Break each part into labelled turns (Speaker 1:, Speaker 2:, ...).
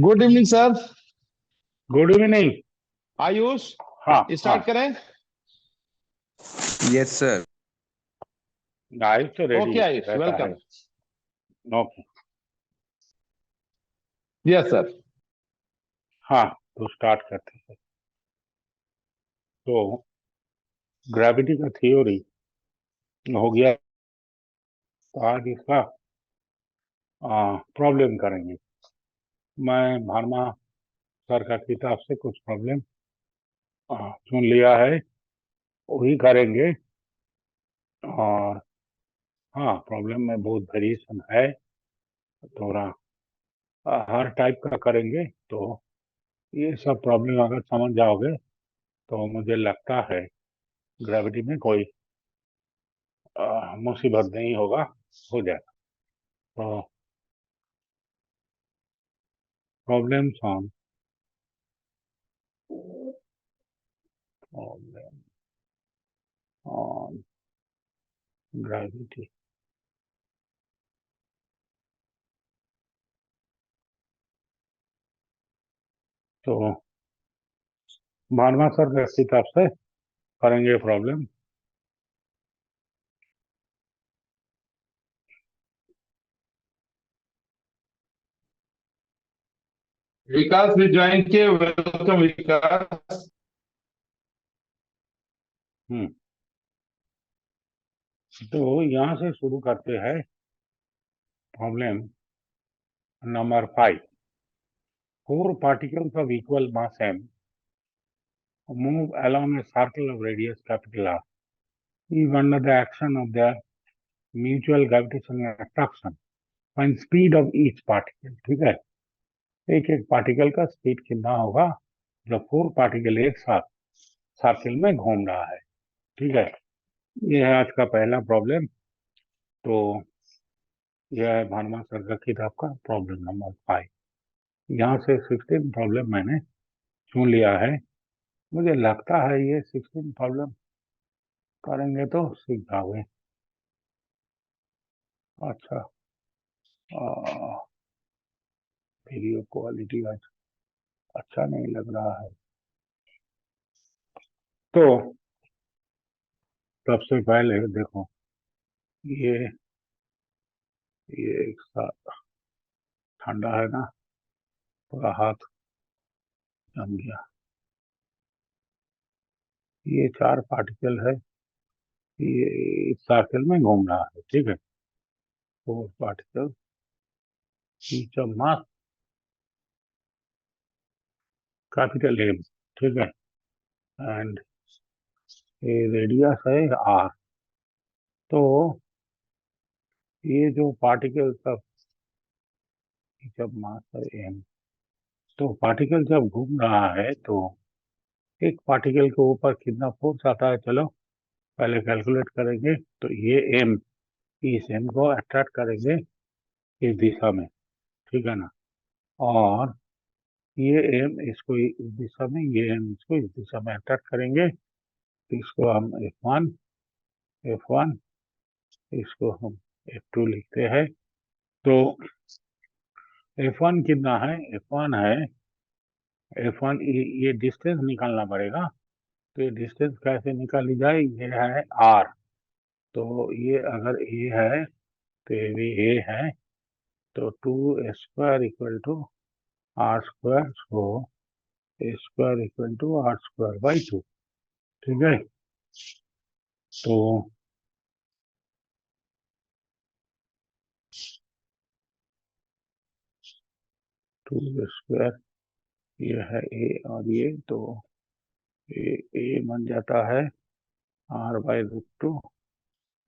Speaker 1: Good evening sir.
Speaker 2: Good evening.
Speaker 1: Ayush,
Speaker 2: हाँ हाँ।
Speaker 1: Start करें।
Speaker 3: Yes sir.
Speaker 2: आयुष तो रेडी
Speaker 1: ओके आयुष,
Speaker 2: रहता है।
Speaker 1: वेलकम।
Speaker 2: ओके।
Speaker 1: Yes sir.
Speaker 2: हाँ, तो स्टार्ट करते हैं। तो ग्रेविटी का थ्योरी हो गया, तो आज इसका प्रॉब्लम करेंगे। मैं भार्मा सर का किताब से कुछ प्रॉब्लम चुन लिया है, वही करेंगे। और हाँ, प्रॉब्लम में बहुत वेरिएशन है, थोड़ा हर टाइप का करेंगे। तो ये सब प्रॉब्लम अगर समझ जाओगे तो मुझे लगता है ग्रेविटी में कोई मुसीबत नहीं होगा, हो जाएगा। तो problems on problem on gravity. तो भानुमा सर के किताब से करेंगे प्रॉब्लम।
Speaker 1: विकास भी ज्वाइन किए, वेलकम विकास।
Speaker 2: तो यहाँ से शुरू करते हैं problem number 5। 4 particles of equal mass m move along a circle of radius capital R if under the action of their mutual gravitational attraction find speed of each particle। ठीक है, एक एक पार्टिकल का स्पीड कितना होगा जब 4 particle एक साथ सर्किल में घूम रहा है। ठीक है, ये है आज का पहला प्रॉब्लम। तो यह है भानुमा सर का किताब का प्रॉब्लम नंबर 5। यहाँ से 16 प्रॉब्लम मैंने चुन लिया है। मुझे लगता है ये 16 प्रॉब्लम करेंगे तो सीख जाओगे। अच्छा, वीडियो क्वालिटी आज अच्छा नहीं लग रहा है। तो सबसे पहले देखो, ये एक साथ ठंडा है ना, थोड़ा हाथ जम गया। ये 4 पार्टिकल है, ये इस सर्कल में घूम रहा है। ठीक है, 4 particle each of mass capital M। ठीक है, एंड ये रेडियस है R। तो ये जो पार्टिकल सब each of mass है M, तो पार्टिकल जब घूम रहा है तो एक पार्टिकल के ऊपर कितना फोर्स आता है, चलो पहले कैलकुलेट करेंगे। तो ये M, इस M को अट्रैक्ट करेंगे इस दिशा में। ठीक है ना, और ये M इसको इस दिशा में, ये M इसको इस दिशा में अट्रैक्ट करेंगे। तो इसको हम F1, इसको हम F2 लिखते हैं। तो F1 कितना है, F1 है, F1 ये डिस्टेंस निकालना पड़ेगा। तो ये डिस्टेंस कैसे निकाली जाए, ये है R। तो ये अगर A है तो ये भी A है। तो 2 square equal to R square, so square equal to R square by 2। ठीक है, तो 2 स्क्वायर, ये है A और ये, तो ए बन जाता है R बाई रूट 2।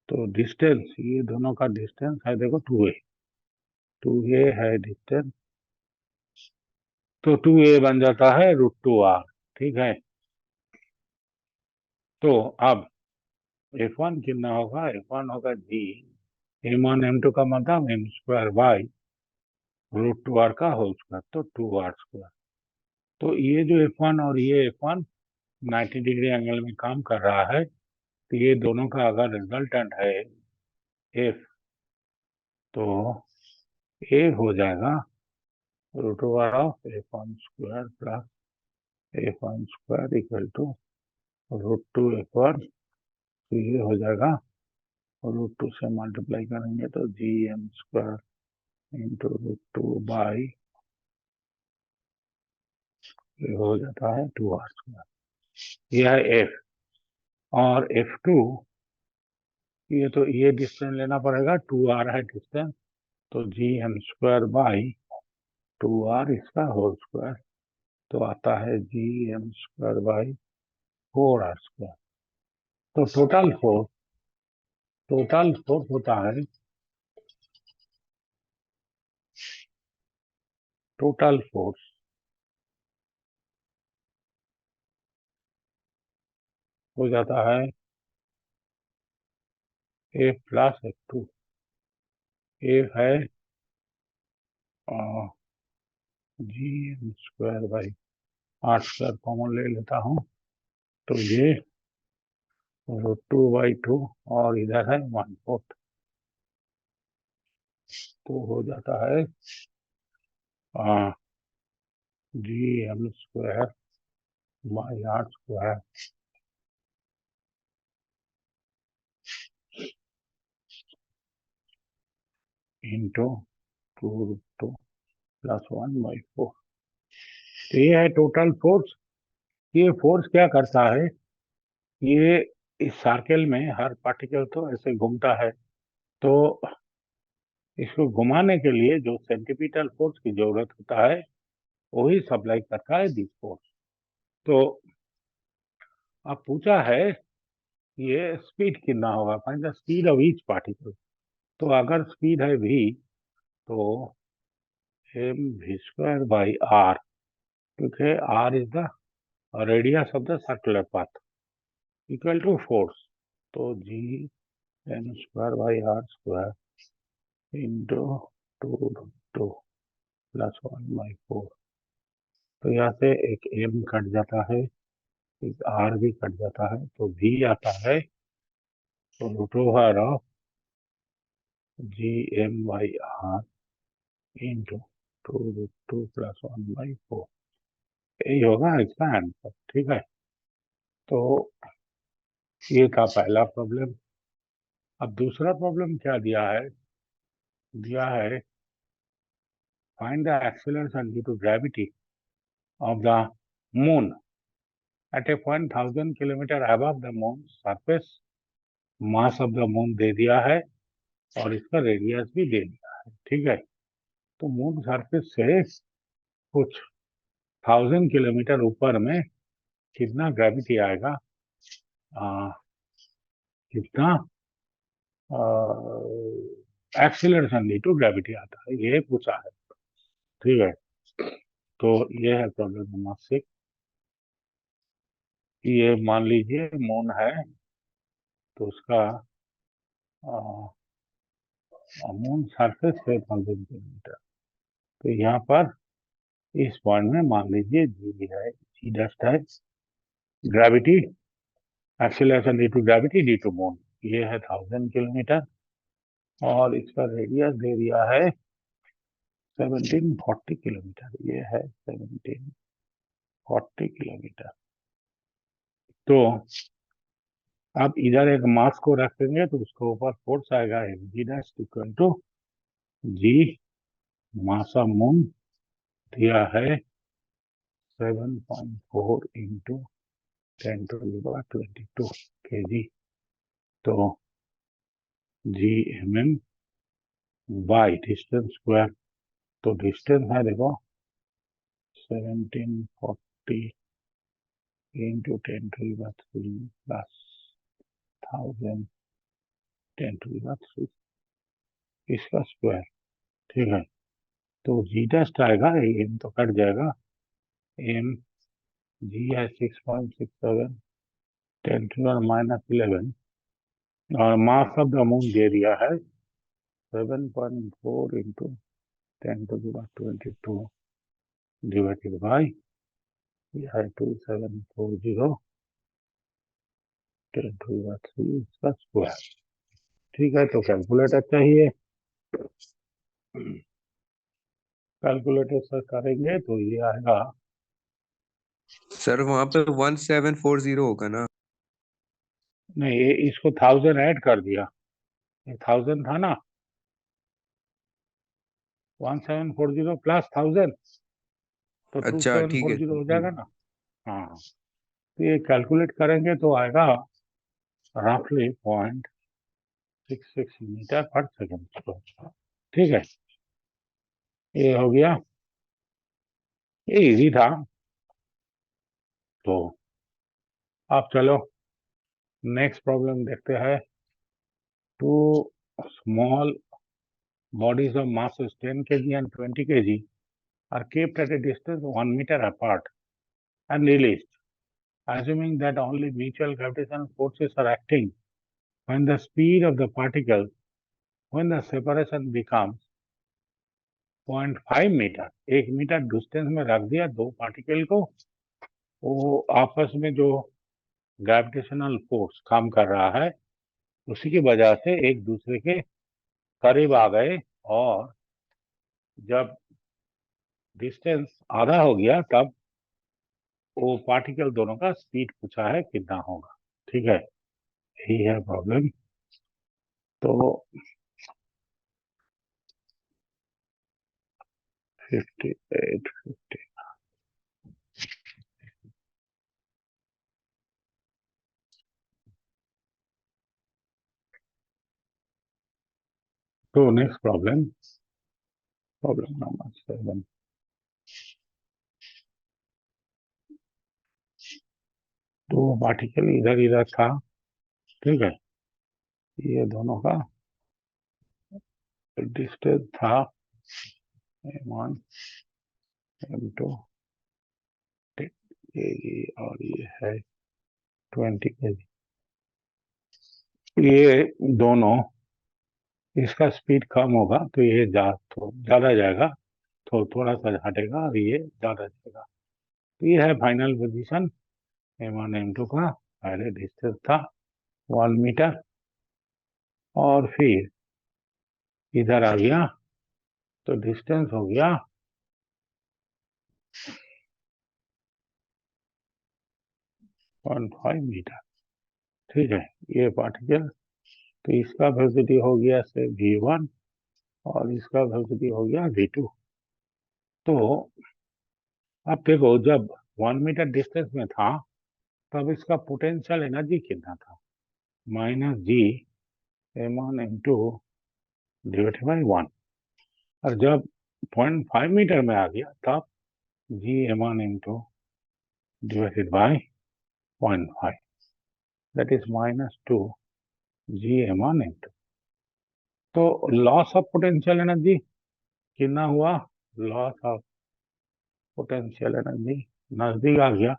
Speaker 2: तो डिस्टेंस, ये दोनों का डिस्टेंस है देखो 2a, 2a है डिस्टेंस। तो 2a बन जाता है रूट 2R। ठीक है, तो अब F1 कितना होगा, F1 होगा G M1 M2 का मतलब M square by root 2R का होल स्क्वायर, तो 2R स्क्वायर। तो ये जो F1 और ये F1 90 डिग्री एंगल में काम कर रहा है। तो ये दोनों का अगर रिजल्टेंट है F, तो A हो जाएगा root over of f1 square plus f1 square equal to √2 f1, तो ये हो जाएगा √2 से मल्टीप्लाई करेंगे तो gm स्क्वायर इंटू √2 बाई ये हो जाता है 2r स्क्वायर। यह है f और f2 ये तो ये डिस्टेंस लेना पड़ेगा, 2r है डिस्टेंस, तो gm स्क्वायर बाई 2r इसका होल स्क्वायर, तो आता है gm square by 4r square. तो टोटल फोर्स होता है, टोटल फोर्स हो जाता है F प्लस F2। F है gm square by r square common ले लेता हूँ, तो ये √2/2 और इधर है 1/4, तो हो जाता है gm square by r square into 2√2 plus 1/4। तो ये है टोटल फोर्स। ये फोर्स क्या करता है, ये इस सर्कल में हर पार्टिकल तो ऐसे घूमता है, तो इसको घुमाने के लिए जो सेंट्रीपिटल फोर्स की जरूरत होता है वही सप्लाई करता है दिस फोर्स। तो अब पूछा है ये स्पीड कितना होगा, find the speed of each particle. तो अगर स्पीड है v, तो mv स्क्वायर बाई r, क्योंकि r is the radius of the circular path, equal to force, तो g m square by r square into 2 plus 1/4। तो यहाँ से एक m कट जाता है, एक r भी कट जाता है, तो v आता है तो root over of gm by r into 2√2 plus 1/4, यही होगा इसका आंसर। ठीक है, तो ये था पहला प्रॉब्लम। अब दूसरा प्रॉब्लम क्या दिया है, दिया है find the acceleration due to gravity of the moon at a point 1000 kilometre above the moon surface. Mass of the moon दे दिया है और इसका रेडियस भी दे दिया है। ठीक है, तो मून सरफेस से कुछ 1000 किलोमीटर ऊपर में कितना ग्रेविटी आएगा, कितना एक्सीलरेशन ड्यू टू ग्रेविटी आता है, ये पूछा है। ठीक है, तो ये है प्रॉब्लम नंबर 6। ये मान लीजिए मून है, तो उसका मून सरफेस है 1000 किलोमीटर, तो यहाँ पर इस पॉइंट में मान लीजिए जी है, जी डस्ट है, gravity acceleration due to gravity due to moon, ये है 1000 किलोमीटर और इसका रेडियस दे दिया है 1740 किलोमीटर, ये है 1740 किलोमीटर। तो अब इधर एक मास को रखेंगे तो उसके ऊपर फोर्स आएगा mg dash equal to G mass of moon दिया है 7.4 इंटू 10⁻22 kg, तो जी mm बाई डिस्टेंस स्क्वायर, तो डिस्टेंस है देखो 1740 इंटू 10⁻³ प्लस 1000 10⁻³ इसका स्क्वायर। ठीक है, तो जी डस्ट आएगा, एम तो कट जाएगा, एम जी है 6.67 10⁻⁻11 और मास ऑफ द मून दे दिया है 7.4 इंटू 10⁻22 डिवाइडेड बाई यह है 2740 10⁻³ इसका स्क्वायर। ठीक है, तो कैलकुलेटर चाहिए। कैलकुलेटर से करेंगे तो ये आएगा,
Speaker 3: सर वहां पे 1740 होगा ना?
Speaker 2: नहीं ये इसको 1000 ऐड कर दिया, 1000 था ना, 1740 प्लस 1000 तो
Speaker 3: अच्छा ठीक है
Speaker 2: 2740
Speaker 3: सर।
Speaker 2: हो जाएगा ना। हाँ, तो ये कैलकुलेट करेंगे तो आएगा रफली 0.66 मीटर पर सेकंड। ठीक है, ये हो गया, ये इजी था। तो अब चलो नेक्स्ट प्रॉब्लम देखते हैं। Two small bodies of masses 10 kg and 20 kg are kept at a distance 1 meter apart and released, assuming that only mutual gravitational forces are acting when the speed of the particles, when the separation becomes 0.5 metre, 1 metre distance में रख दिया दो particle को, वो आपस में जो gravitational force काम कर रहा है उसी की वजह से एक दूसरे के करीब आ गए, और जब डिस्टेंस आधा हो गया तब वो पार्टिकल दोनों का स्पीड पूछा है कितना होगा। ठीक है, यही है प्रॉब्लम। तो 58, 50। तो नेक्स्ट प्रॉब्लम, प्रॉब्लम नंबर 7। तो पार्टिकल इधर इधर था, ठीक है, ये दोनों का डिस्टेंस था m1 m2 ये, और ये है 20 kg। ये दोनों, इसका स्पीड कम होगा तो ये ज्यादा जाएगा, तो थोड़ा सा हटेगा और ये ज्यादा जाएगा। तो ये है फाइनल पोजीशन m1 m2 का। पहले डिस्टेंस था 1 मीटर, और फिर इधर आ गया तो डिस्टेंस हो गया 0.5 मीटर। ठीक है, ये पार्टिकल, तो इसका वेलोसिटी हो गया से v1 और इसका वेलोसिटी हो गया v2। तो अब देखो, जब 1 मीटर डिस्टेंस में था तब इसका पोटेंशियल एनर्जी कितना था, -g m1 m2 divided by 1। और जब 0.5 मीटर में आ गया तब g m1 m2 divided by 0.5, that is -2 g m1 m2। तो लॉस ऑफ पोटेंशियल एनर्जी कितना हुआ, लॉस ऑफ पोटेंशियल एनर्जी नजदीक आ गया,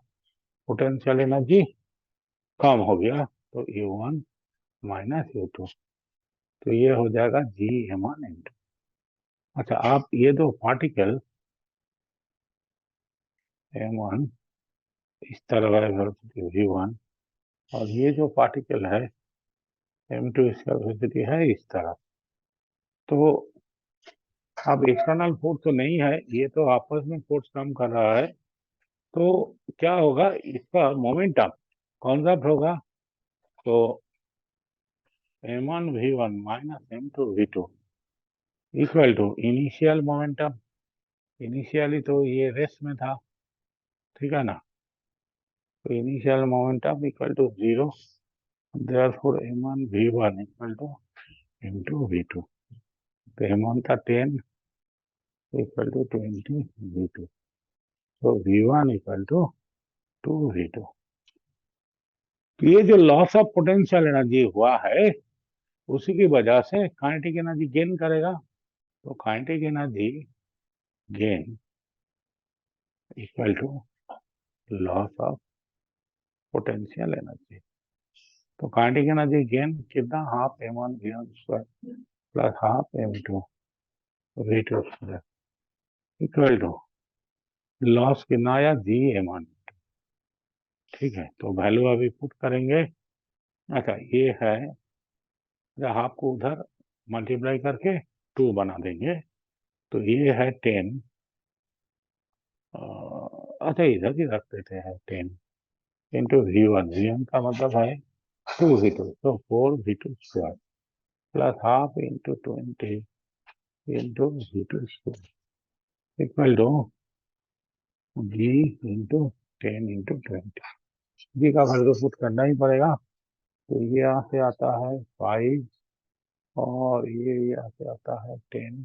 Speaker 2: पोटेंशियल एनर्जी कम हो गया, तो U1 माइनस U2, तो ये हो जाएगा जी m1 m2। अच्छा, आप ये दो पार्टिकल m1 इस तरह है वेलोसिटी v1, और ये जो पार्टिकल है m2 इसका वेलोसिटी है इस तरह। तो अब एक्सटर्नल फोर्स तो नहीं है, ये तो आपस में फोर्स काम कर रहा है, तो क्या होगा, इसका मोमेंटम कॉन्जर्व होगा। तो m1 v1 minus m2 v2 equal to initial momentum, initially तो ये रेस्ट में था, ठीक है ना, तो initial momentum equal to 0, therefore m1 v1 equal to m2 v2। तो m1 था 10 इक्वल टू 20 v2, तो v1 इक्वल टू 2 v2। तो ये जो लॉस ऑफ पोटेंशियल एनर्जी हुआ है उसी की वजह से काइनेटिक एनर्जी गेन करेगा, तो kinetic energy gain equal to loss of potential energy. तो काइनेटिक एनर्जी गेन कितना, half m1 v1 square plus half m2 v2 square equal to loss कितना आया जी m1। ठीक है, तो वैल्यू अभी पुट करेंगे। अच्छा, ये है, हाफ को उधर मल्टीप्लाई करके 2 बना देंगे, तो ये है 10 अच्छा इधर ही रख देते हैं 10 इंटू V1 का मतलब है 2V2, तो 4V2 square plus half into 20 into V2 square equal to G into 10 into 20। G का वैल्यू पुट करना ही पड़ेगा, तो ये यहाँ से आता है 5 और ये यहाँ से आता है 10,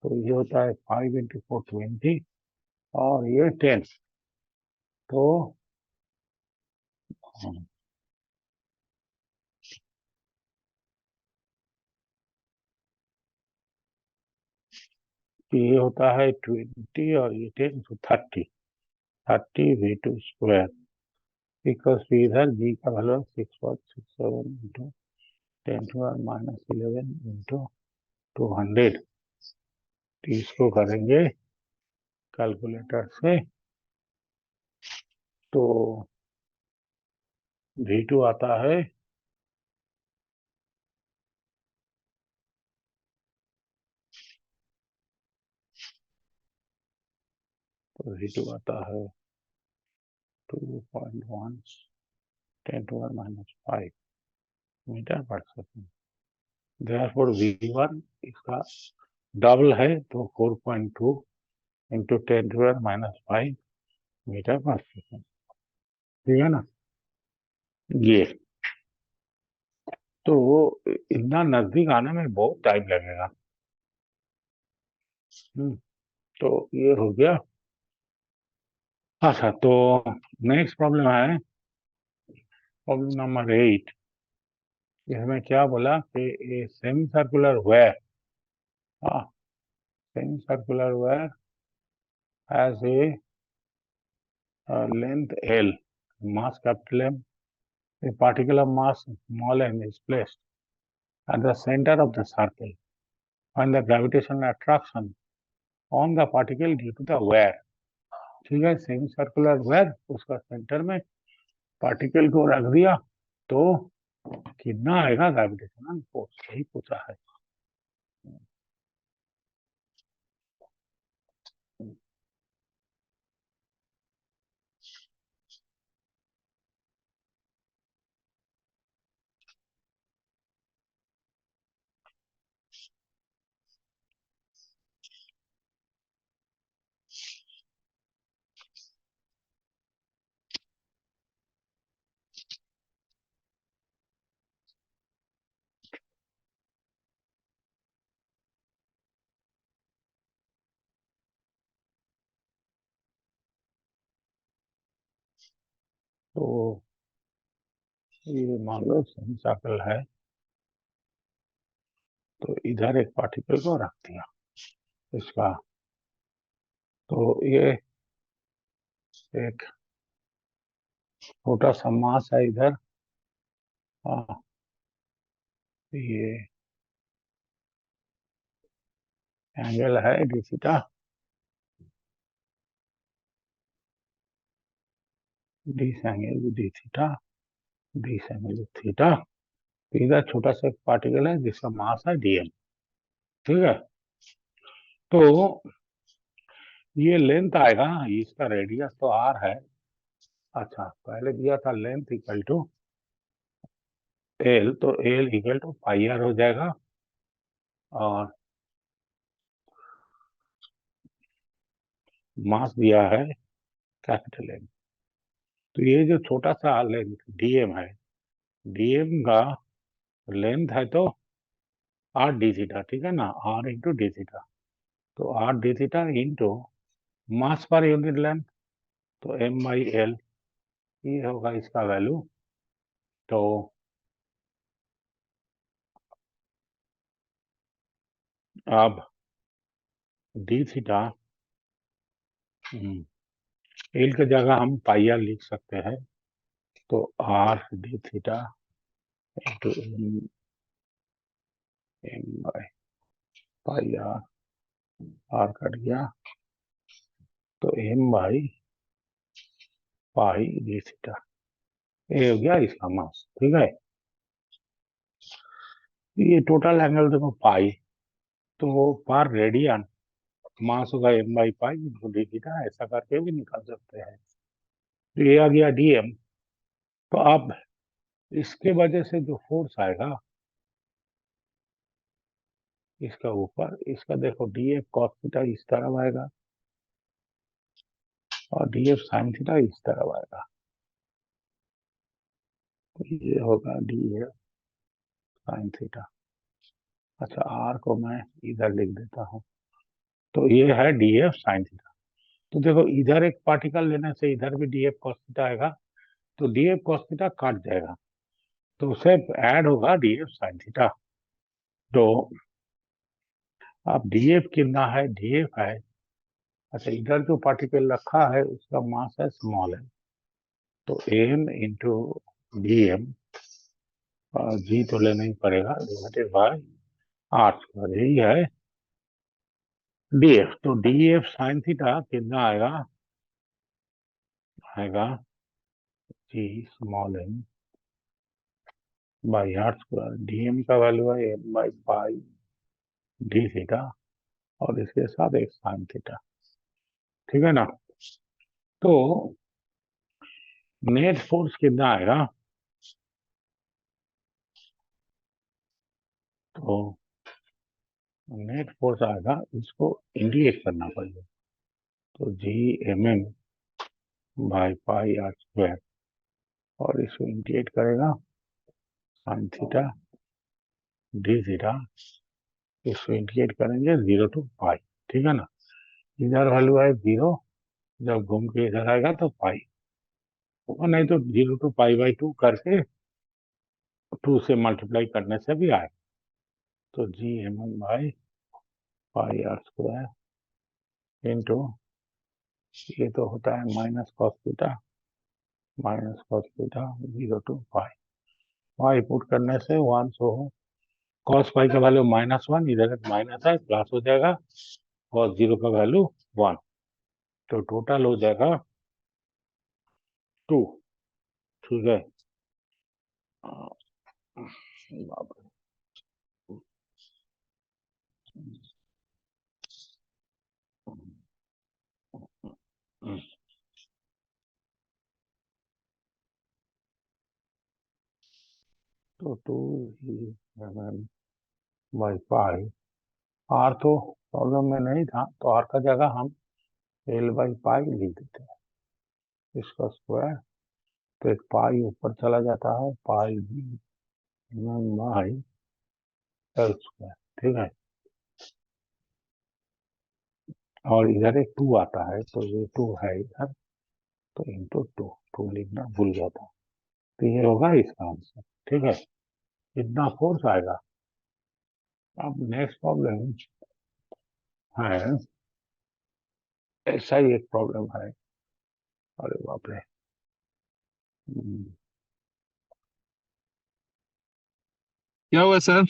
Speaker 2: तो ये होता है 5 इंटू 4 20 और ये 10, तो ये होता है 20 और ये 10, तो 30 V2 स्क्वायर इक्वल्स टू इधर G का value 6.67 into 10 to power minus 11 into 200। तो इसको करेंगे कैलकुलेटर से, तो V2 आता है तो V2 आता है 2.1 10 टू पावर माइनस 5 मीटर पर सेकेंड। देयरफॉर V1 इसका डबल है, तो 4.2 into 10 to power minus 5 metre पर सेकेंड, ठीक है ना। ये तो इतना नजदीक आने में बहुत टाइम लगेगा। तो ये हो गया। अच्छा, तो नेक्स्ट प्रॉब्लम है प्रॉब्लम नंबर 8। इसमें क्या बोला कि a semi circular wire, semi circular wire has a length L, mass capital M, a particle of mass small m is placed at the center of the circle and the gravitational attraction on the particle due to the wear। ठीक है, semi circular where, उसका centre में particle को रख दिया, तो कितना आएगा ग्रेविटेशनल फोर्स, यही पूछा है। तो ये मान लो सेमी सर्कल है, तो इधर एक पार्टिकल को रख दिया इसका, तो ये एक छोटा सा मास है इधर, ये एंगल है D theta, this angle D theta, this angle theta. इधर छोटा सा पार्टिकल है जिसका मास है डीएम, ठीक है। तो ये लेंथ आएगा, इसका रेडियस तो आर है। अच्छा, पहले दिया था लेंथ इक्वल टू एल, तो L equal to pi R हो जाएगा, और मास दिया है कैपिटल एम। तो ये जो छोटा सा लेंथ डीएम है, डीएम का लेंथ है तो आर डी थीटा, ठीक है ना, आर इंटू डी थीटा। तो R D theta into mass per unit length, तो एम बाई एल, ये होगा इसका वैल्यू। तो अब डी थीटा एल की जगह हम पाई आर लिख सकते हैं, तो R D theta into M by pi R, R cut गया, तो M by pi D theta, ये हो गया इसका मास, ठीक है। ये टोटल एंगल देखो पाई, तो पर रेडियन मास होगा m by pi into D theta, ऐसा करके भी निकाल सकते हैं। तो ये आ गया dm। तो अब इसके वजह से जो फोर्स आएगा इसका ऊपर, इसका देखो df cos थीटा इस तरफ आएगा और df sin थीटा इस तरफ आएगा। तो ये होगा df sin थीटा। अच्छा, r को मैं इधर लिख देता हूँ। तो ये है df sin थीटा। तो देखो इधर एक पार्टिकल लेने से इधर भी df cos थीटा आएगा, तो df cos थीटा काट जाएगा, तो उसे ऐड होगा df sin थीटा। तो अब df कितना है, df है, अच्छा इधर जो पार्टिकल रखा है उसका मास है स्मॉल है, तो m इंटू dm, g तो लेना ही पड़ेगा, डिवाइडेड बाय r स्क्वायर, यही है df। तो df sin थीटा कितना आएगा, आएगा g small m by r square, dm का वैल्यू है m by pi D theta और इसके साथ एक साइन थीटा, ठीक है ना। तो नेट फोर्स कितना आएगा, तो नेट फोर्स आएगा, इसको इंडिकेट करना पड़ेगा, तो G M M by pi R square, और इसको इंडिकेट करेगा साइन थीटा डी थीटा, इसको इंडिकेट करेंगे 0 to पाई, ठीक है ना। इधर वैल्यू है 0, जब घूम के इधर आएगा तो पाई, और नहीं तो 0 to पाई बाई 2 करके 2 से मल्टीप्लाई करने से भी आए, तो G M M by pi R square into, ये तो होता है minus cos theta 0 to pi, pi put करने से 1 सो कॉस पाई का वैल्यू -1, इधर माइनस है प्लस हो जाएगा, कॉस 0 का वैल्यू 1, तो टोटल हो जाएगा 2, ठीक है। तो 2 बाई पाई, आर तो प्रॉब्लम में नहीं था, तो आर का जगह हम एल बाई पाई लिख देते हैं, इसका स्क्वायर, तो एक पाई ऊपर चला जाता है, पाई बाई एल स्क्वायर, ठीक है। और इधर एक 2 आता है, तो ये 2 है इधर, तो इंटू 2 लिखना भूल गया था, तो ये होगा इसका आंसर, ठीक है। इतना फोर्स आएगा। अब नेक्स्ट प्रॉब्लम है, ऐसा ही एक प्रॉब्लम है, अरे बाप रे,
Speaker 1: क्या हुआ सर?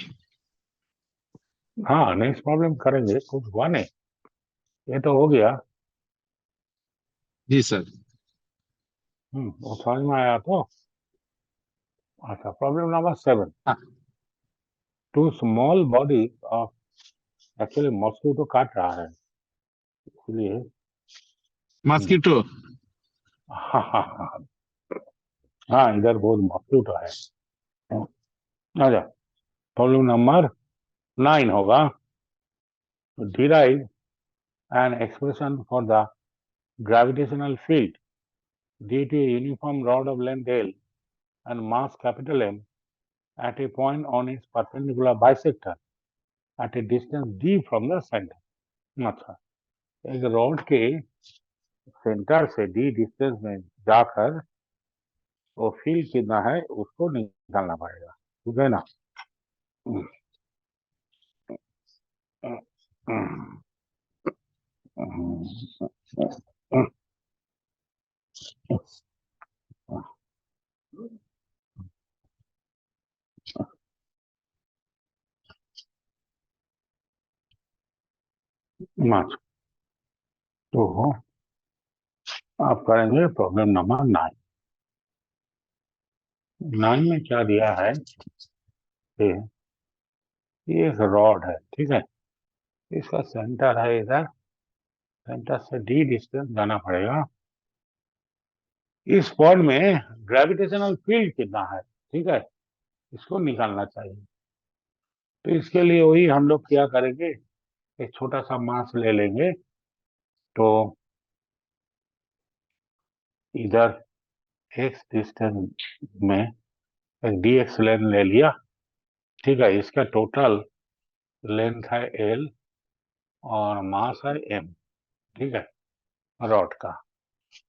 Speaker 2: हाँ नेक्स्ट प्रॉब्लम करेंगे, कुछ हुआ नहीं, ये तो हो गया।
Speaker 1: जी सर।
Speaker 2: वो समझ में आया तो। अच्छा, प्रॉब्लम नंबर 7,
Speaker 1: हाँ।
Speaker 2: Two small body of, actually mosquito काट रहा है इसलिए,
Speaker 1: मॉस्किटो।
Speaker 2: हाँ हाँ हाँ हाँ, इधर बहुत मॉस्किटो है। अच्छा, प्रॉब्लम नंबर 9 होगा, derive an expression for the gravitational field due to a uniform rod of length L and mass capital M at a point on its perpendicular bisector at a distance d from the center। अच्छा, एक rod के centre से d distance में जाकर वो field कितना है उसको निकालना पड़ेगा, ठीक है ना। तो आप करेंगे प्रॉब्लम नंबर 9। 9 में क्या दिया है, ये एक रॉड है, ठीक है, इसका सेंटर है इधर सेंटर से डी डिस्टेंस जाना पड़ेगा। इस पॉइंट में ग्रेविटेशनल फील्ड कितना है, ठीक है, इसको निकालना चाहिए। तो इसके लिए वही हम लोग क्या करेंगे, एक छोटा सा मास ले लेंगे। तो इधर एक्स डिस्टेंस में एक डी एक्स लेंथ ले लिया, ठीक है। इसका टोटल लेंथ है एल और मास है एम, ठीक है, रॉड का।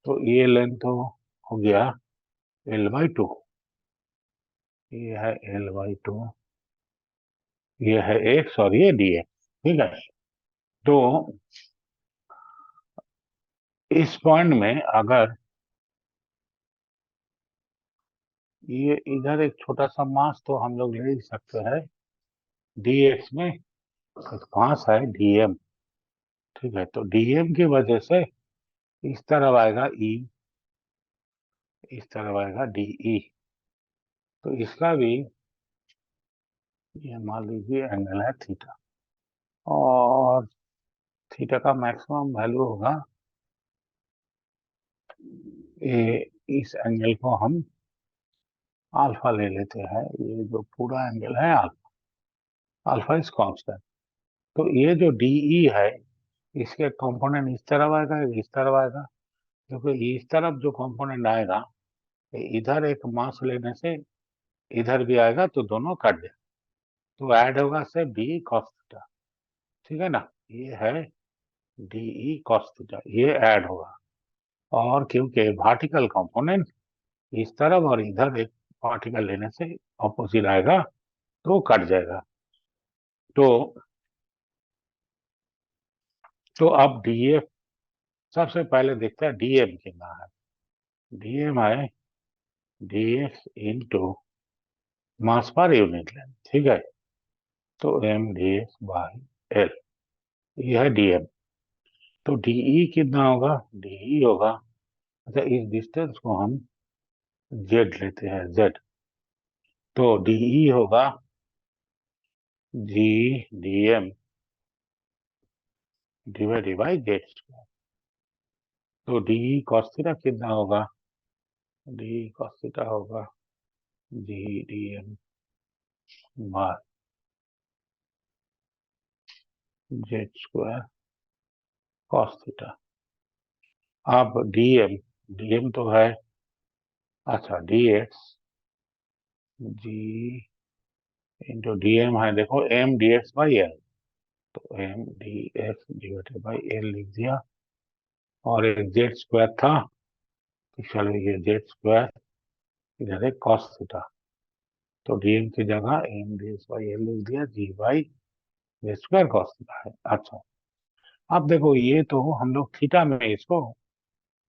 Speaker 2: तो ये लेंथ तो हो गया L/2, ये है L/2, ये है एक्स और ये डी एक्स, ठीक है। तो इस पॉइंट में अगर ये इधर एक छोटा सा मास तो हम लोग ले ही सकते हैं डी एक्स में, एक मास है dm, ठीक है। तो dm की वजह से इस तरफ आएगा E, इस तरफ आएगा DE। तो इसका भी ये मान लीजिए एंगल है थीटा, और थीटा का मैक्सिमम वैल्यू होगा, इस एंगल को हम अल्फा ले लेते हैं। ये जो पूरा एंगल है अल्फा, अल्फा इज कांस्टेंट। तो ये जो DE है इसके कंपोनेंट इस तरफ आएगा, इस तरफ आएगा। क्योंकि इस तरफ जो कंपोनेंट आएगा इधर एक मास लेने से इधर भी आएगा, तो दोनों कट जाए, तो ऐड होगा सिर्फ डी कॉस थीटा, ठीक है ना। ये है DE कॉस थीटा, ये ऐड होगा। और क्योंकि वर्टिकल कंपोनेंट इस तरफ और इधर एक पार्टिकल लेने से ऑपोजिट आएगा, तो कट जाएगा। तो अब DF सबसे पहले देखते हैं DM कितना है। DM है DX into mass per unit length, ठीक है। तो mdx/L, ये है DM। तो DE कितना होगा, DE होगा, अच्छा इस डिस्टेंस को हम Z लेते हैं, Z। तो DE होगा GDM डिवाइडेड बाई Z²। तो DE cos थीटा कितना होगा, DE cos थीटा होगा GDM by Z² cos theta. अब DM तो है, अच्छा DX G इंटू DM है, देखो mdx/L। तो mdx डिवाइडेड बाई L लिख दिया, और एक Z² था, तो चलो ये Z², इधर है cos थीटा। तो DM की जगह mdx/L लिख दिया, G/Z² cos थीटा है। अच्छा अब देखो ये तो हम लोग थीटा में इसको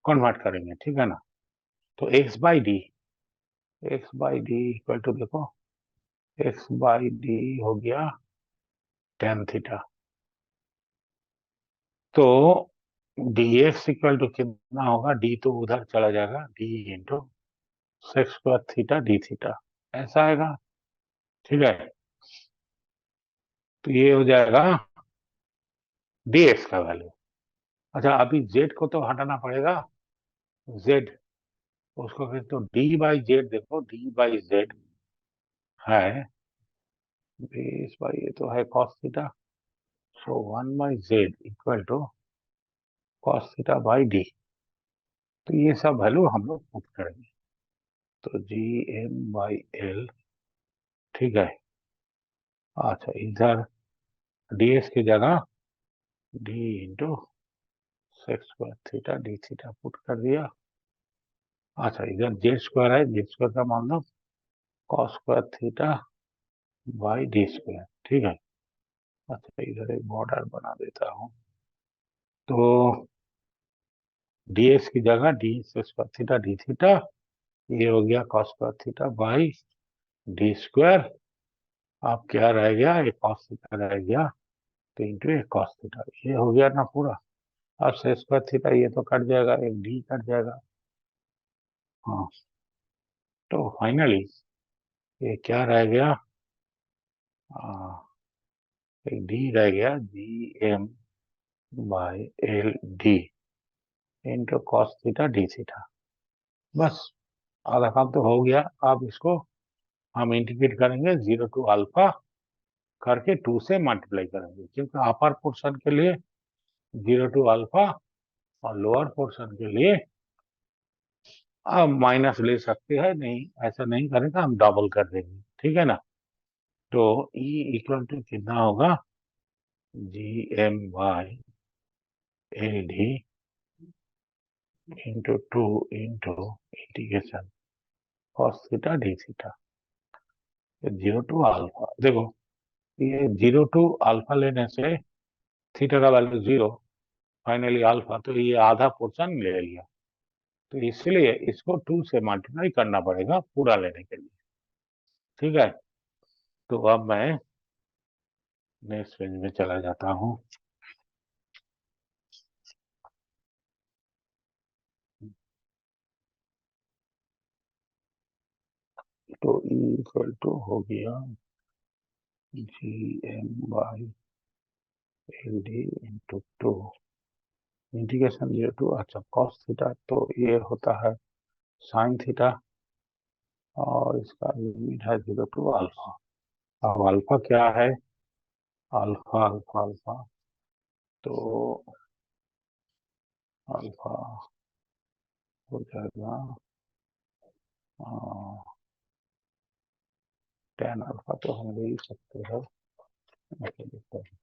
Speaker 2: कन्वर्ट करेंगे, ठीक है ना। तो x/d, x/d इक्वल टू देखो x/d हो गया tan थीटा। तो dx इक्वल टू कितना होगा, d तो उधर चला जाएगा, d into sec² theta d theta, ऐसा आएगा, ठीक है। तो ये हो जाएगा dx का वैल्यू। अच्छा अभी z को तो हटाना पड़ेगा, z उसको फिर तो d/z, देखो d/z है बेस बाई, ये तो है cos theta, so 1/z equal to cos theta by d। तो ये सब वैल्यू हम लोग पुट करेंगे। तो Gm/L, ठीक है। अच्छा इधर ds की जगह d into sec² theta d theta put कर दिया। अच्छा इधर Z² है, Z² का मान लो cos² थीटा बाई d², ठीक है। अच्छा इधर एक बॉर्डर बना देता हूँ। तो dx की जगह d sec² theta d theta, ये हो गया cos² थीटा बाई d²। अब क्या रह गया, एक cos थीटा रह गया, तो इंटू एक cos थीटा, ये हो गया ना पूरा। अब sec² थीटा ये तो कट जाएगा, एक d कट जाएगा, हाँ। तो फाइनली ये क्या रह गया, एक d रह गया, Gm by L D into cos theta D theta. बस आधा काम तो हो गया। अब इसको हम इंटीग्रेट करेंगे 0 टू अल्फा करके 2 से मल्टीप्लाई करेंगे, क्योंकि अपर पोर्शन के लिए 0 टू अल्फा और लोअर पोर्शन के लिए आप माइनस ले सकते हैं। नहीं, ऐसा नहीं करेंगे, हम डबल कर देंगे, ठीक है ना। तो E इक्वल टू कितना होगा, G M Y L D into 2 into integration cos theta D theta 0 to alpha. देखो, ये 0 टू अल्फा लेने से थीटा का वैल्यू 0, फाइनली अल्फा, तो ये आधा पोर्शन ले लिया, तो इसलिए इसको 2 से मल्टीप्लाई करना पड़ेगा पूरा लेने के लिए, ठीक है। तो अब मैं नेक्स्ट पेज में चला जाता हूँ। तो E इक्वल टू हो गया G M by L D into 2 integration 0 to, अच्छा कॉस थीटा, तो ये होता है साइन थीटा और इसका लिमिट है 0 टू अल्फा। अब अल्फा क्या है, अल्फा अल्फा अल्फा, तो अल्फा हो जाएगा टेन अल्फा, तो हम ले ही सकते हैं। ऐसे लिखते हैं।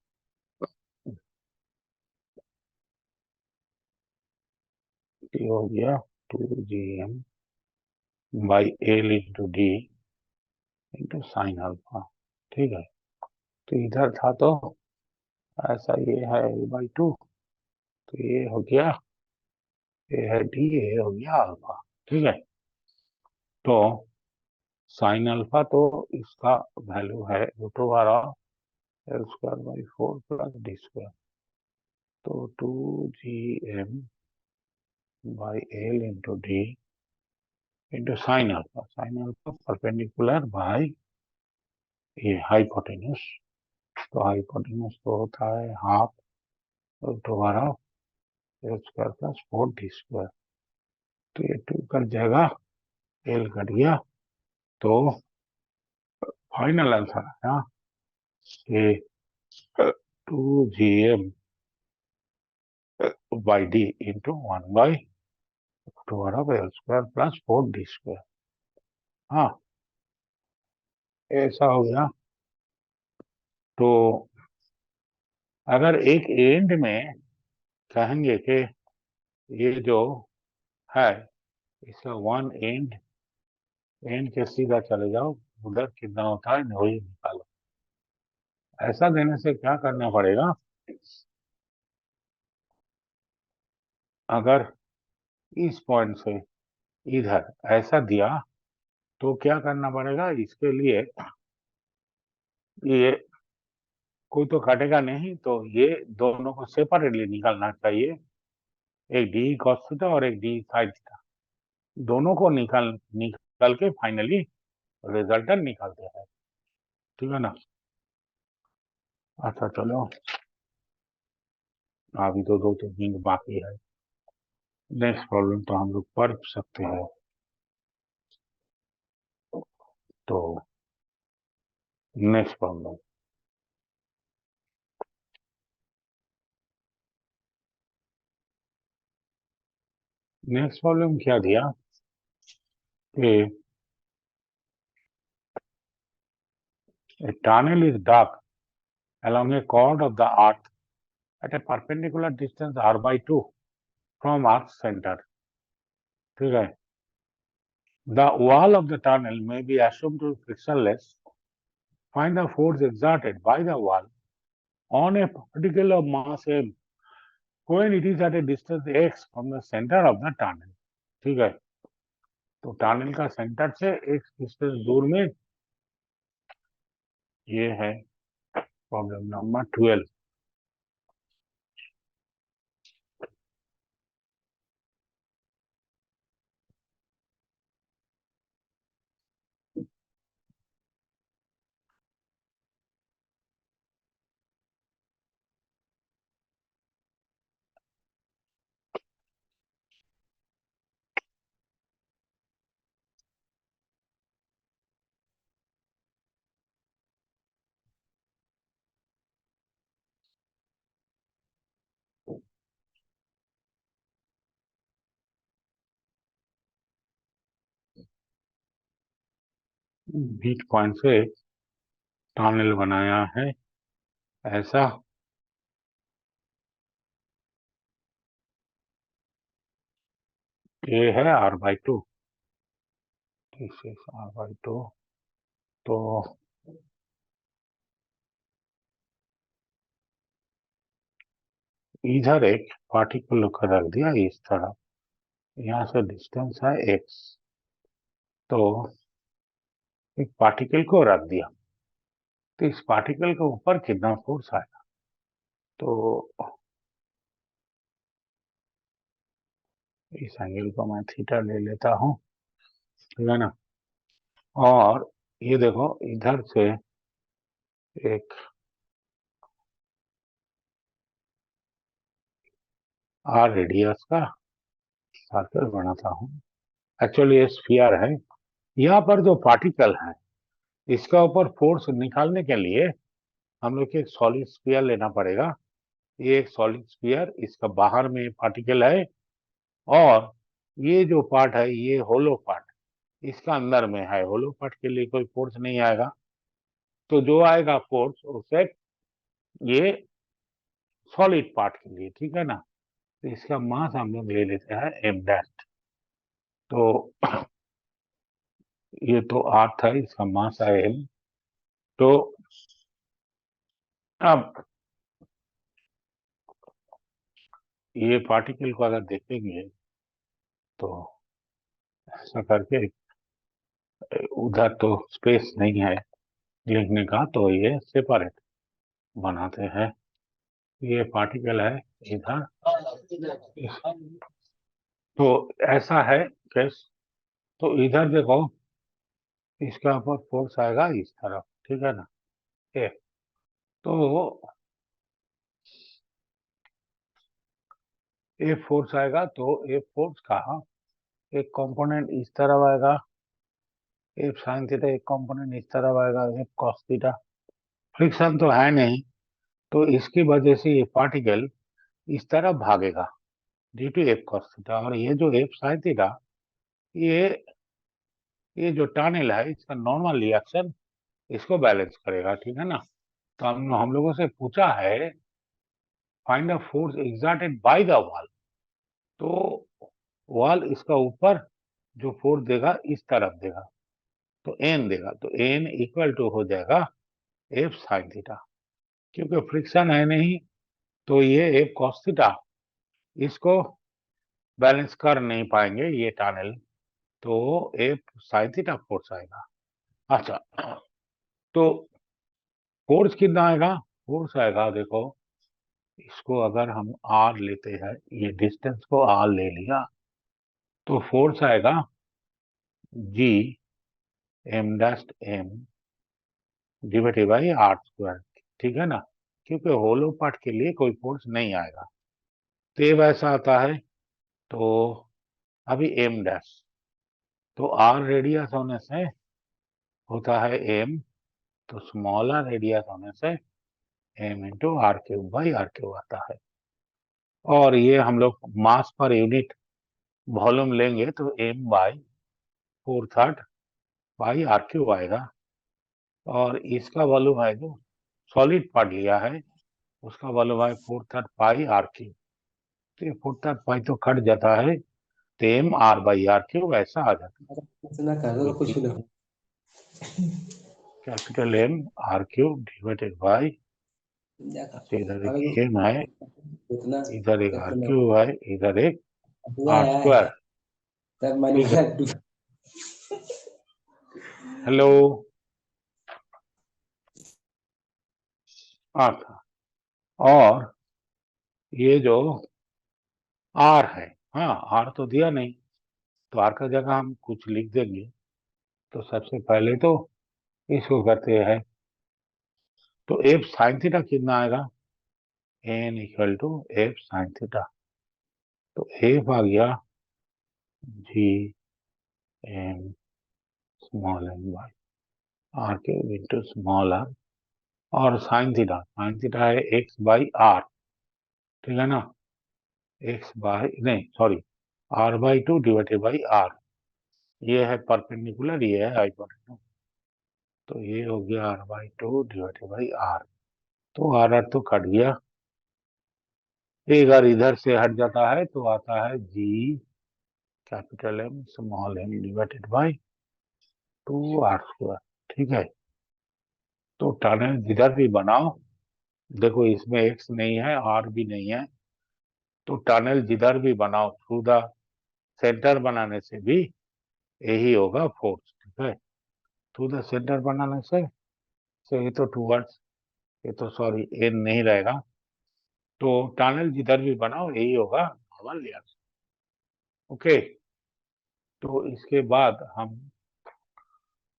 Speaker 2: ये हो गया 2gm by L into D into sine alpha, ठीक है। तो इधर था तो ऐसा, ये है एल बाई 2, तो ये हो गया, ये है डी, ये हो गया अल्फा, ठीक है। तो साइन अल्फा, तो इसका वैल्यू है root over of L square by 4 plus D square, तो 2gm by L into D into sine alpha perpendicular by ये हाइपोटेन्यूस, तो हाइपोटेन्यूस तो होता है half root over of L square plus 4 D square, तो ये 2 cut जाएगा, L cut गया, तो फाइनल आंसर है ना ये 2gm by D into 1 by root over of L square plus 4 D square. हाँ, ऐसा हो गया। तो अगर एक एंड में कहेंगे कि ये जो है इसका वन एंड एंड के सीधा चले जाओ, उधर कितना होता है वही निकालो, ऐसा देने से क्या करना पड़ेगा, अगर इस पॉइंट से इधर ऐसा दिया तो क्या करना पड़ेगा, इसके लिए ये कोई तो काटेगा नहीं, तो ये दोनों को सेपरेटली निकालना चाहिए, एक डी कॉस थीटा और एक डी साइन थीटा, दोनों को निकाल के फाइनली रिजल्टेंट निकालते हैं, ठीक है ना। अच्छा चलो, अभी तो 2-3 मिनट बाकी है, नेक्स्ट प्रॉब्लम तो हम लोग पढ़ सकते हैं। तो नेक्स्ट प्रॉब्लम, नेक्स्ट प्रॉब्लम क्या दिया कि a tunnel is dug along a chord of the earth at a perpendicular distance r by 2 from earth's center, ठीक है। The wall of the tunnel may be assumed to be frictionless. Find the force exerted by the wall on a particular mass m when it is at a distance x from the center of the tunnel, ठीक है। तो tunnel का centre से x distance दूर में, ये है problem number 12। बीच point से टनल बनाया है ऐसा। ये है r/2, दिस इज r/2। तो इधर एक पार्टिकल को रख दिया इस तरफ, यहाँ से डिस्टेंस है x, तो एक पार्टिकल को रख दिया, तो इस पार्टिकल के ऊपर कितना फोर्स आएगा? तो इस एंगल को मैं थीटा ले लेता हूँ, ठीक है ना। और ये देखो इधर से एक r रेडियस का सर्कल बनाता हूँ। एक्चुअली ये स्फीयर है। यहाँ पर जो पार्टिकल है इसका ऊपर फोर्स निकालने के लिए हम लोग को एक सॉलिड स्फीयर लेना पड़ेगा। ये एक सॉलिड स्फीयर, इसका बाहर में पार्टिकल है और ये जो पार्ट है ये होलो पार्ट, इसका अंदर में है। होलो पार्ट के लिए कोई फोर्स नहीं आएगा, तो जो आएगा फोर्स उसे ये सॉलिड पार्ट के लिए, ठीक है ना। तो इसका मास हम लोग ले लेते हैं m डैश। तो ये तो r था, इसका मास है m। तो अब ये पार्टिकल को अगर देखेंगे तो ऐसा करके, उधर तो स्पेस नहीं है लिखने का, तो ये सेपरेट बनाते हैं। ये पार्टिकल है इधर, तो ऐसा है केस। तो इधर देखो इसका ऊपर फोर्स आएगा इस तरफ, ठीक है ना। ये तो ये फोर्स आएगा, तो ये फोर्स का एक कंपोनेंट इस तरफ आएगा, एफ साइन थीटा, एक कंपोनेंट इस तरफ आएगा, एफ कॉस थीटा। फ्रिक्शन तो है नहीं, तो इसकी वजह से ये पार्टिकल इस तरफ भागेगा due to F cos theta. और ये जो एफ साइन थीटा, ये ये जो टनल है इसका नॉर्मल रिएक्शन इसको बैलेंस करेगा, ठीक है ना। तो हम लोगों से पूछा है find the force exerted by the wall. तो वॉल इसका ऊपर जो फोर्स देगा इस तरफ देगा, तो एन देगा, तो एन इक्वल टू हो जाएगा एफ साइन थीटा। क्योंकि फ्रिक्शन है नहीं, तो ये एफ कॉस थीटा इसको बैलेंस कर नहीं पाएंगे ये टनल, तो एफ साइन थीटा फोर्स आएगा। अच्छा, तो फोर्स कितना आएगा? फोर्स आएगा, देखो इसको अगर हम आर लेते हैं, ये डिस्टेंस को आर ले लिया, तो फोर्स आएगा G M dash M divided by R square, ठीक है ना। क्योंकि होलो पार्ट के लिए कोई फोर्स नहीं आएगा, तो ये वैसा आता है। तो अभी एम डैश, तो आर रेडियस होने से होता है एम, तो स्मॉलर रेडियस होने से M into R cube by R cube आता है। और ये हम लोग मास पर यूनिट वॉल्यूम लेंगे तो M by 4/3 by R cube आएगा। और इसका वॉल्यूम है जो सॉलिड पार्ट लिया है उसका वॉल्यूम है 4/3 पाई आर क्यूब। तो ये 4/3 पाई तो कट जाता है, तो M R by R cube ऐसा आ जाता
Speaker 4: इतना कर दो तो कुछ भी नहीं।
Speaker 2: है। Capital M R cube divided by, इधर एक एम है,
Speaker 4: इतना
Speaker 2: इधर एक आर क्यूब है, इधर एक
Speaker 4: अपना
Speaker 2: आर
Speaker 4: आया
Speaker 2: स्क्वायर।
Speaker 4: है तब मैंने
Speaker 2: ठीक है। हेलो, अच्छा, और ये जो आर है, हाँ आर तो दिया नहीं, तो आर का जगह हम कुछ लिख देंगे। तो सबसे पहले तो इसको करते हैं, तो एफ साइन थीटा कितना आएगा? N equal to F sine theta. तो एफ आ गया G M small N by R के इंटू स्मॉल आर। और साइन थीटा है एक्स बाई आर, ठीक है ना। एक्स बाई नहीं sorry r/2 divided by R. ये है परपेंडिकुलर, ये है हाइपोटेन्यूज। तो ये हो गया r/2 डिवाइडेड बाई r। तो r तो कट गया, अगर इधर से हट जाता है तो आता है g capital M small m divided by 2r²। ठीक है, तो टनल जिधर भी बनाओ, देखो इसमें x नहीं है, r भी नहीं है, तो टनल जिधर भी बनाओ थ्रू द सेंटर बनाने से भी यही होगा फोर्स। ठीक है, थ्रू द सेंटर बनाने से ये तो टूवर्ड्स, ये तो सॉरी एन नहीं रहेगा, तो टनल जिधर भी बनाओ यही होगा नॉर्मल लेयर। ओके, तो इसके बाद हम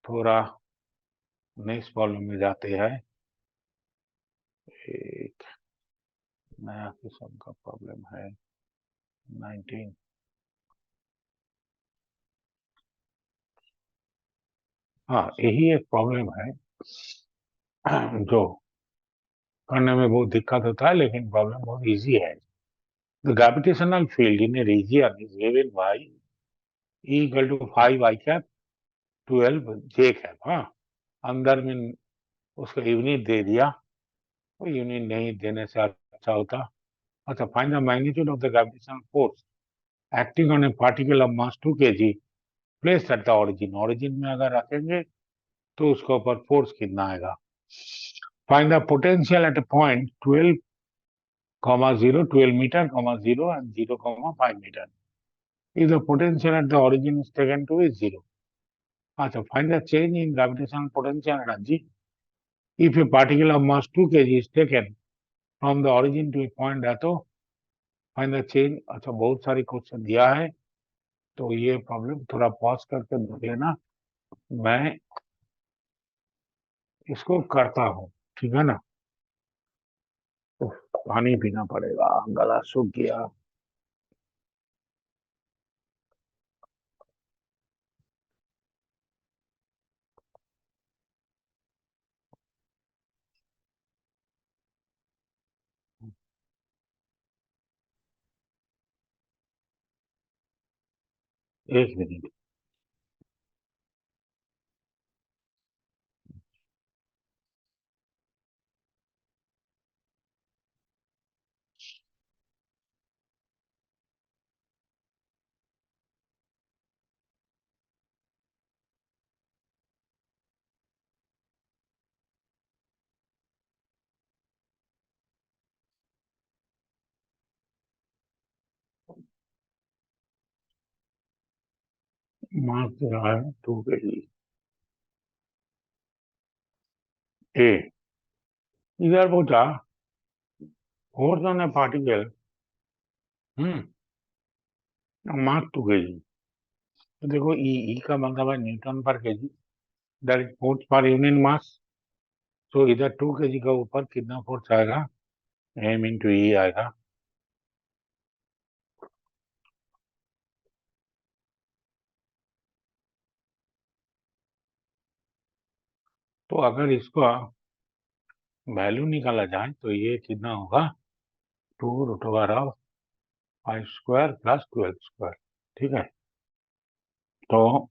Speaker 2: थोड़ा नेक्स्ट प्रॉब्लम में जाते हैं। एक नया किस्म का प्रॉब्लम है 19। हाँ, यही एक प्रॉब्लम है जो करने में बहुत दिक्कत होता है, लेकिन प्रॉब्लम बहुत इजी है। The gravitational field in a region is given by E equal to 5 I cap 12 J cap. हाँ, अंदर में उसको यूनिट दे दिया, वो यूनिट नहीं देने से अच्छा होता। अच्छा, find the magnitude of the gravitational force acting on a particle of mass 2 kg place at the origin. Origin में अगर रखेंगे तो उसके ऊपर फोर्स कितना आएगा। Find the potential at a point 12, 0, 12 meter, 0 and 0, 5 meter. If the potential at the origin is taken to is 0. अच्छा, find the change in gravitational potential energy if a particle of mass 2 kg is taken from the origin to a point dato find the change। अच्छा, बहुत सारी question दिया है, तो ये problem थोड़ा pause करके देख लेना, मैं इसको करता हूँ। ठीक है ना, तो पानी पीना पड़ेगा, गला सूख गया। एक मिनट। मास दे रहा है 2 kg। ए इधर पूछा force on a particle mass 2 kg। तो देखो ई का मतलब है न्यूटन पर KG, that is force per unit mass. तो इधर 2 kg का ऊपर कितना फोर्स आएगा, एम इंटू ई आएगा। तो अगर इसको वैल्यू निकाला जाए तो ये कितना होगा, 2√5² प्लस 12²। ठीक है, तो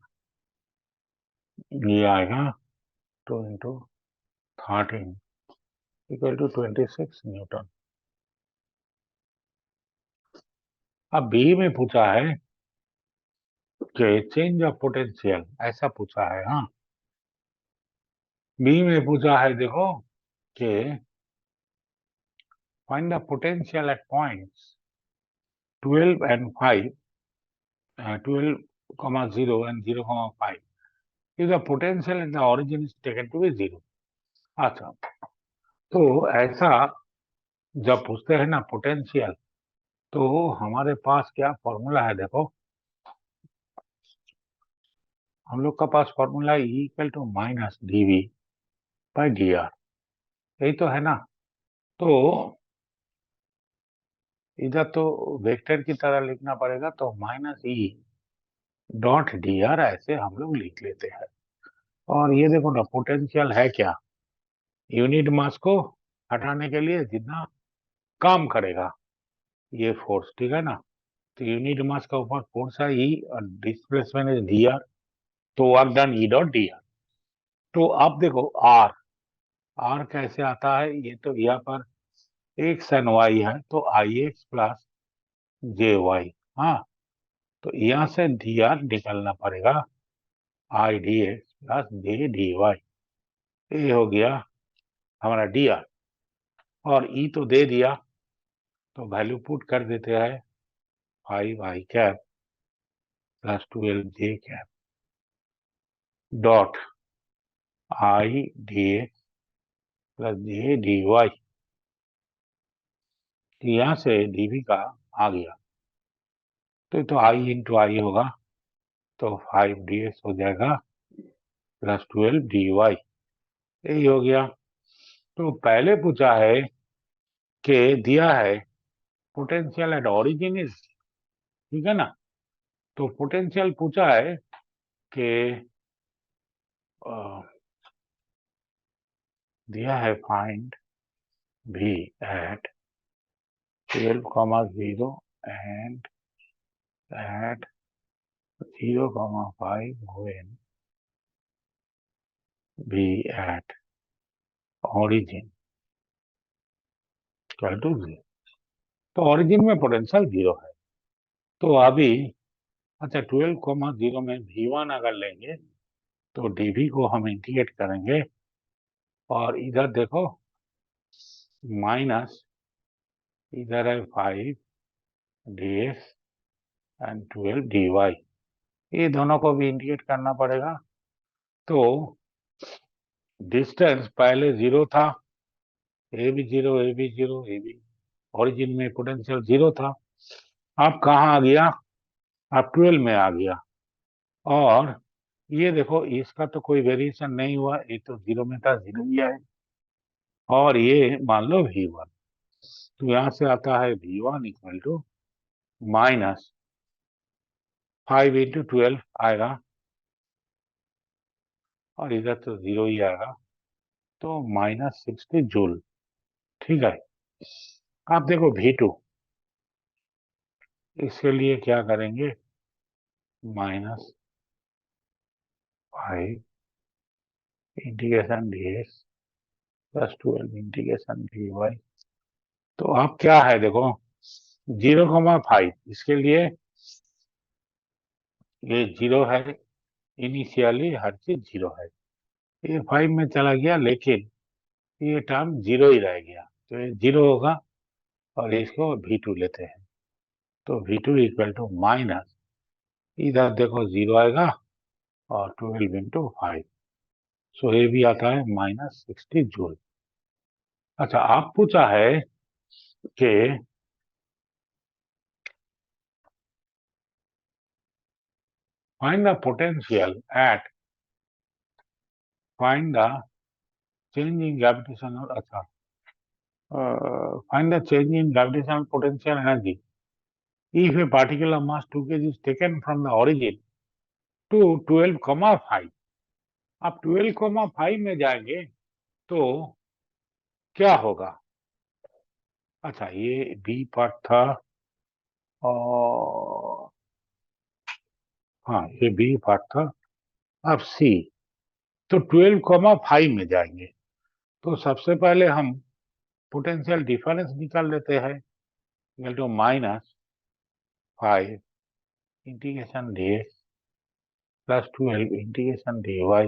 Speaker 2: ये आएगा 2 इंटू 13 इक्वल टू 26 न्यूटन। अब बी में पूछा है कि चेंज ऑफ पोटेंशियल, ऐसा पूछा है। हाँ, बी में पूछा है, देखो कि find the potential at points 12 and 5, 12, 0 and 0, 5 if the potential at the origin is taken to be 0। अच्छा, तो ऐसा जब पूछते हैं ना पोटेंशियल, तो हमारे पास क्या फॉर्मूला है, देखो हम लोग का पास फॉर्मूला है E equal to minus dV by dr, यही तो है ना। तो इधर तो वेक्टर की तरह लिखना पड़ेगा, तो माइनस E डॉट dr ऐसे हम लोग लिख लेते हैं। और ये देखो ना, पोटेंशियल है क्या, यूनिट मास को हटाने के लिए जितना काम करेगा ये फोर्स। ठीक है ना, तो यूनिट मास का ऊपर फोर्स है E और डिस्प्लेसमेंट इज dr, तो work done E dot dr। तो अब देखो आर, आर कैसे आता है, ये तो यहाँ पर एक्स एंड वाई है, तो I X plus J Y. हाँ, तो यहाँ से डी आर निकलना पड़ेगा, I D X plus J D Y. ये हो गया हमारा डी आर, और ई तो दे दिया, तो वैल्यू पुट कर देते हैं 5 I cap plus 12 J cap dot I D X plus J D Y. यहाँ से डीवी का आ गया, तो आई इंटू आई होगा, तो 5 डी एक्स हो जाएगा प्लस 12 डी वाई। यही हो गया। तो पहले पूछा है कि दिया है पोटेंशियल एट ओरिजिन इज, ठीक है ना, तो पोटेंशियल पूछा है कि दिया है find V at 12,0 and at 0,5 when V at origin equal to 0। तो ओरिजिन में पोटेंशियल 0 है, तो अभी अच्छा 12,0 में V1 अगर लेंगे तो dV को हम इंटीग्रेट करेंगे, और इधर देखो माइनस, इधर है 5 dx एंड 12 dy, ये दोनों को भी इंटीग्रेट करना पड़ेगा। तो डिस्टेंस पहले 0 था, ए भी 0, ए भी 0, ए भी, ओरिजिन में पोटेंशियल 0 था, अब कहाँ आ गया, अब 12 में आ गया। और ये देखो इसका तो कोई वेरिएशन नहीं हुआ, ये तो 0 में था, 0 ही है। और ये मान लो V1, तो यहाँ से आता है V1 equal to minus 5 into 12 आएगा, और इधर तो 0 ही आएगा, तो माइनस 60 जूल। ठीक है, आप देखो V2, इसके लिए क्या करेंगे, minus 5 integration D X plus 12 integration D Y. तो अब क्या है देखो 0,5, इसके लिए ये 0 है, इनिशियली हर चीज 0 है, ये 5 में चला गया, लेकिन ये टर्म 0 ही रह गया, तो ये 0 होगा, और इसको V2 लेते हैं, तो V2 इक्वल टू माइनस, इधर देखो 0 आएगा, और 12 इंटू 5, सो ये भी आता है माइनस 60 जूल। अच्छा, आप पूछा है कि find the potential at, find the change in gravitational, अच्छा, find the change in gravitational potential energy if a particular mass 2 kg is taken from the origin to 12,5। आप 12,5 में जाएंगे तो क्या होगा, अच्छा ये बी पार्ट था, और हाँ ये बी पार्ट था। अब सी, तो 12,5 में जाएंगे, तो सबसे पहले हम पोटेंशियल डिफरेंस निकाल लेते हैं, equal to minus 5 integration D X plus 12 integration D Y.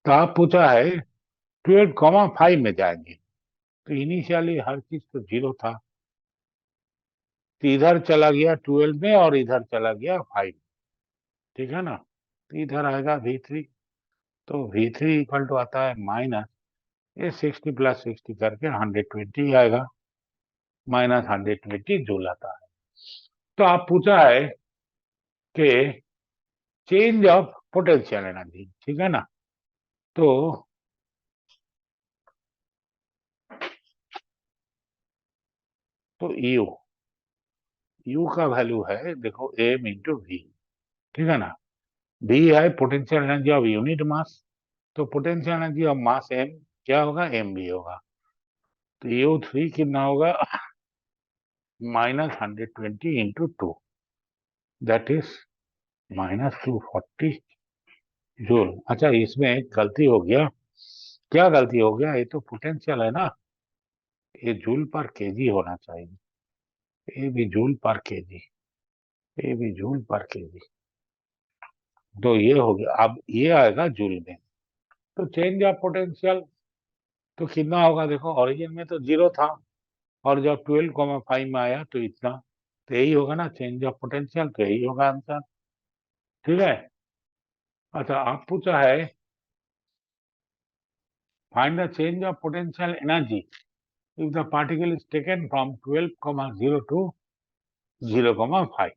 Speaker 2: तो आप पूछा है 12,5 में जाएंगे, तो इनिशियली हर चीज तो 0 था, तो इधर चला गया 12 में, और इधर चला गया 5, ठीक है ना, तो इधर आएगा V3, तो V3 इक्वल टू आता है माइनस, ये 60 प्लस 60 करके 120 आएगा, माइनस 120 जूल आता है। तो आप पूछा है कि चेंज ऑफ पोटेंशियल एनर्जी, ठीक है ना, तो यू का वैल्यू है देखो m इंटू वी, ठीक है ना, v है potential energy of unit mass, तो potential energy of mass m क्या होगा, m भी होगा, तो U3 कितना होगा, minus 120 into 2, that is minus 240 joule. अच्छा, इसमें एक गलती हो गया। क्या गलती हो गया? ये तो पोटेंशियल है ना, ये जूल पर केजी होना चाहिए। ये भी जूल पर केजी, ये भी जूल पर केजी। तो ये हो गया, अब ये आएगा जूल में। तो चेंज ऑफ पोटेंशियल तो कितना होगा? देखो, ओरिजिन में तो 0 था, और जब 12,5 में आया तो इतना। तो यही होगा ना चेंज ऑफ पोटेंशियल, तो यही होगा आंसर। ठीक है। अच्छा, आप पूछा है find the change of potential energy if the particle is taken from 12,0 to 0,5.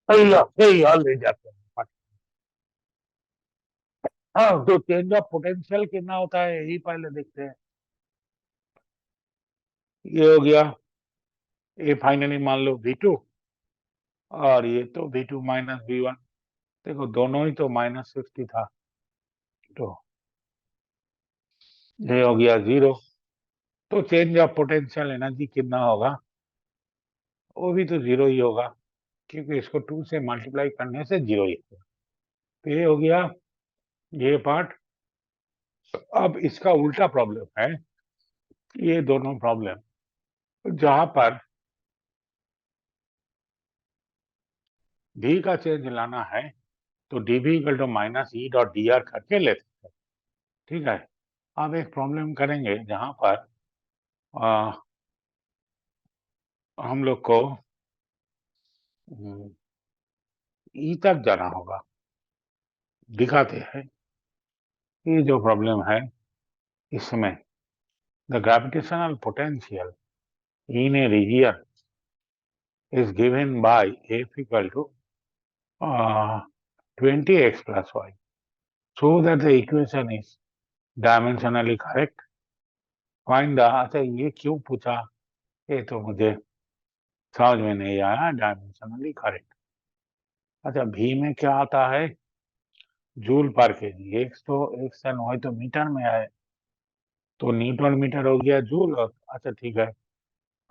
Speaker 2: सही हाल ले जाते हैं। हाँ, तो चेंज ऑफ पोटेंशियल कितना होता है यही पहले देखते हैं। ये हो गया, ये फाइनली मान लो V2, और ये तो V2 माइनस V1। देखो, दोनों ही तो -60 था, तो ये हो गया 0। तो चेंज ऑफ पोटेंशियल एनर्जी कितना होगा? वो भी तो 0 ही होगा, क्योंकि इसको 2 से मल्टीप्लाई करने से 0 ही होगा। तो ये हो गया ये पार्ट। अब इसका उल्टा प्रॉब्लम है, ये दोनों प्रॉब्लम जहां पर v का चेंज लाना है, तो dv equal to minus E dot D R करके लेते हैं। ठीक है। अब एक प्रॉब्लम करेंगे जहां पर हम लोग को ई तक जाना होगा। दिखाते हैं ये जो प्रॉब्लम है, इसमें the gravitational potential in a region is given by f equal to 20x plus y, so that the equation is dimensionally correct. Find the, अच्छा ये क्यों पूछा, ये तो मुझे समझ में नहीं आया। Dimensionally correct. अच्छा, भी में क्या आता है? जूल पर केजी। एक्स तो एक्स एंड वाई तो मीटर में आए, तो न्यूटन मीटर हो गया जूल। और अच्छा ठीक है,